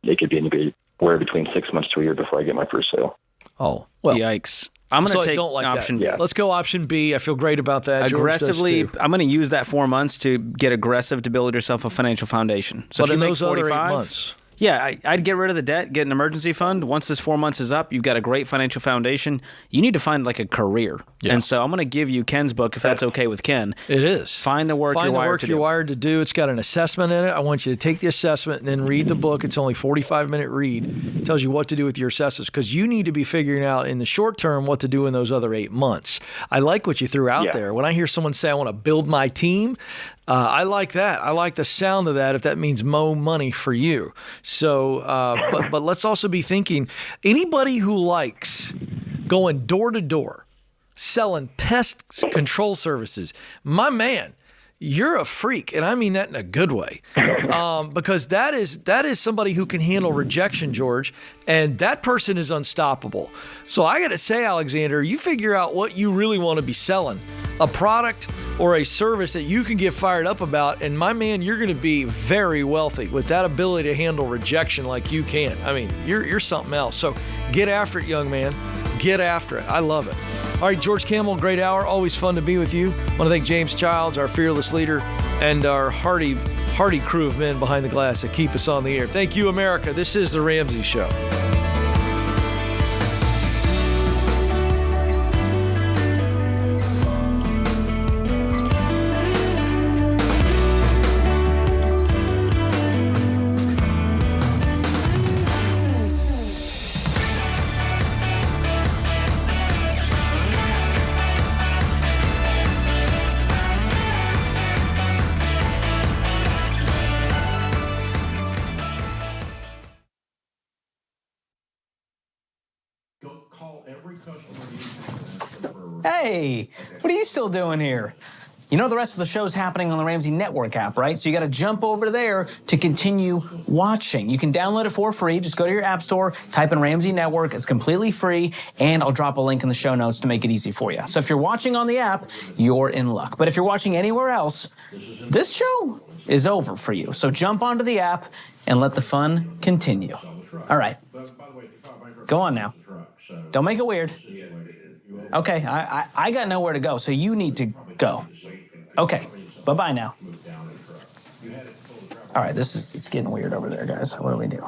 it could be anywhere between 6 months to a year before I get my first sale. Oh, well. Yikes. I'm going to take option B. Yeah. Let's go option B. I feel great about that. Aggressively, I'm going to use that 4 months to get aggressive to build yourself a financial foundation. So but if you in make those 45, other 8 months. Yeah, I'd get rid of the debt, get an emergency fund. Once this 4 months is up, you've got a great financial foundation. You need to find like a career. Yeah. And so I'm going to give you Ken's book, if that's okay with Ken. It is. Find the work you're wired to do. It's got an assessment in it. I want you to take the assessment and then read the book. It's only a 45-minute read. It tells you what to do with your assessments because you need to be figuring out in the short term what to do in those other 8 months. I like what you threw out there. When I hear someone say, I want to build my team, I like that. I like the sound of that if that means more money for you. So, but let's also be thinking, anybody who likes going door to door, selling pest control services, my man, you're a freak, and I mean that in a good way, because that is somebody who can handle rejection, George, and that person is unstoppable. So I got to say, Alexander, you figure out what you really want to be selling, a product or a service that you can get fired up about, and my man, you're going to be very wealthy with that ability to handle rejection like you can. I mean, you're something else. So get after it, young man. Get after it. I love it. All right, George Kamel, great hour. Always fun to be with you. I want to thank James Childs, our fearless leader, and our hardy crew of men behind the glass that keep us on the air. Thank you, America. This is The Ramsey Show. Hey, what are you still doing here? You know the rest of the show's happening on the Ramsey Network app, right? So you got to jump over there to continue watching. You can download it for free. Just go to your app store, type in Ramsey Network. It's completely free, and I'll drop a link in the show notes to make it easy for you. So if you're watching on the app, you're in luck. But if you're watching anywhere else, this show is over for you. So jump onto the app and let the fun continue. All right. Go on now. Don't make it weird. Okay, I got nowhere to go, so you need to go. Okay, bye-bye now. All right, it's getting weird over there, guys. What do we do?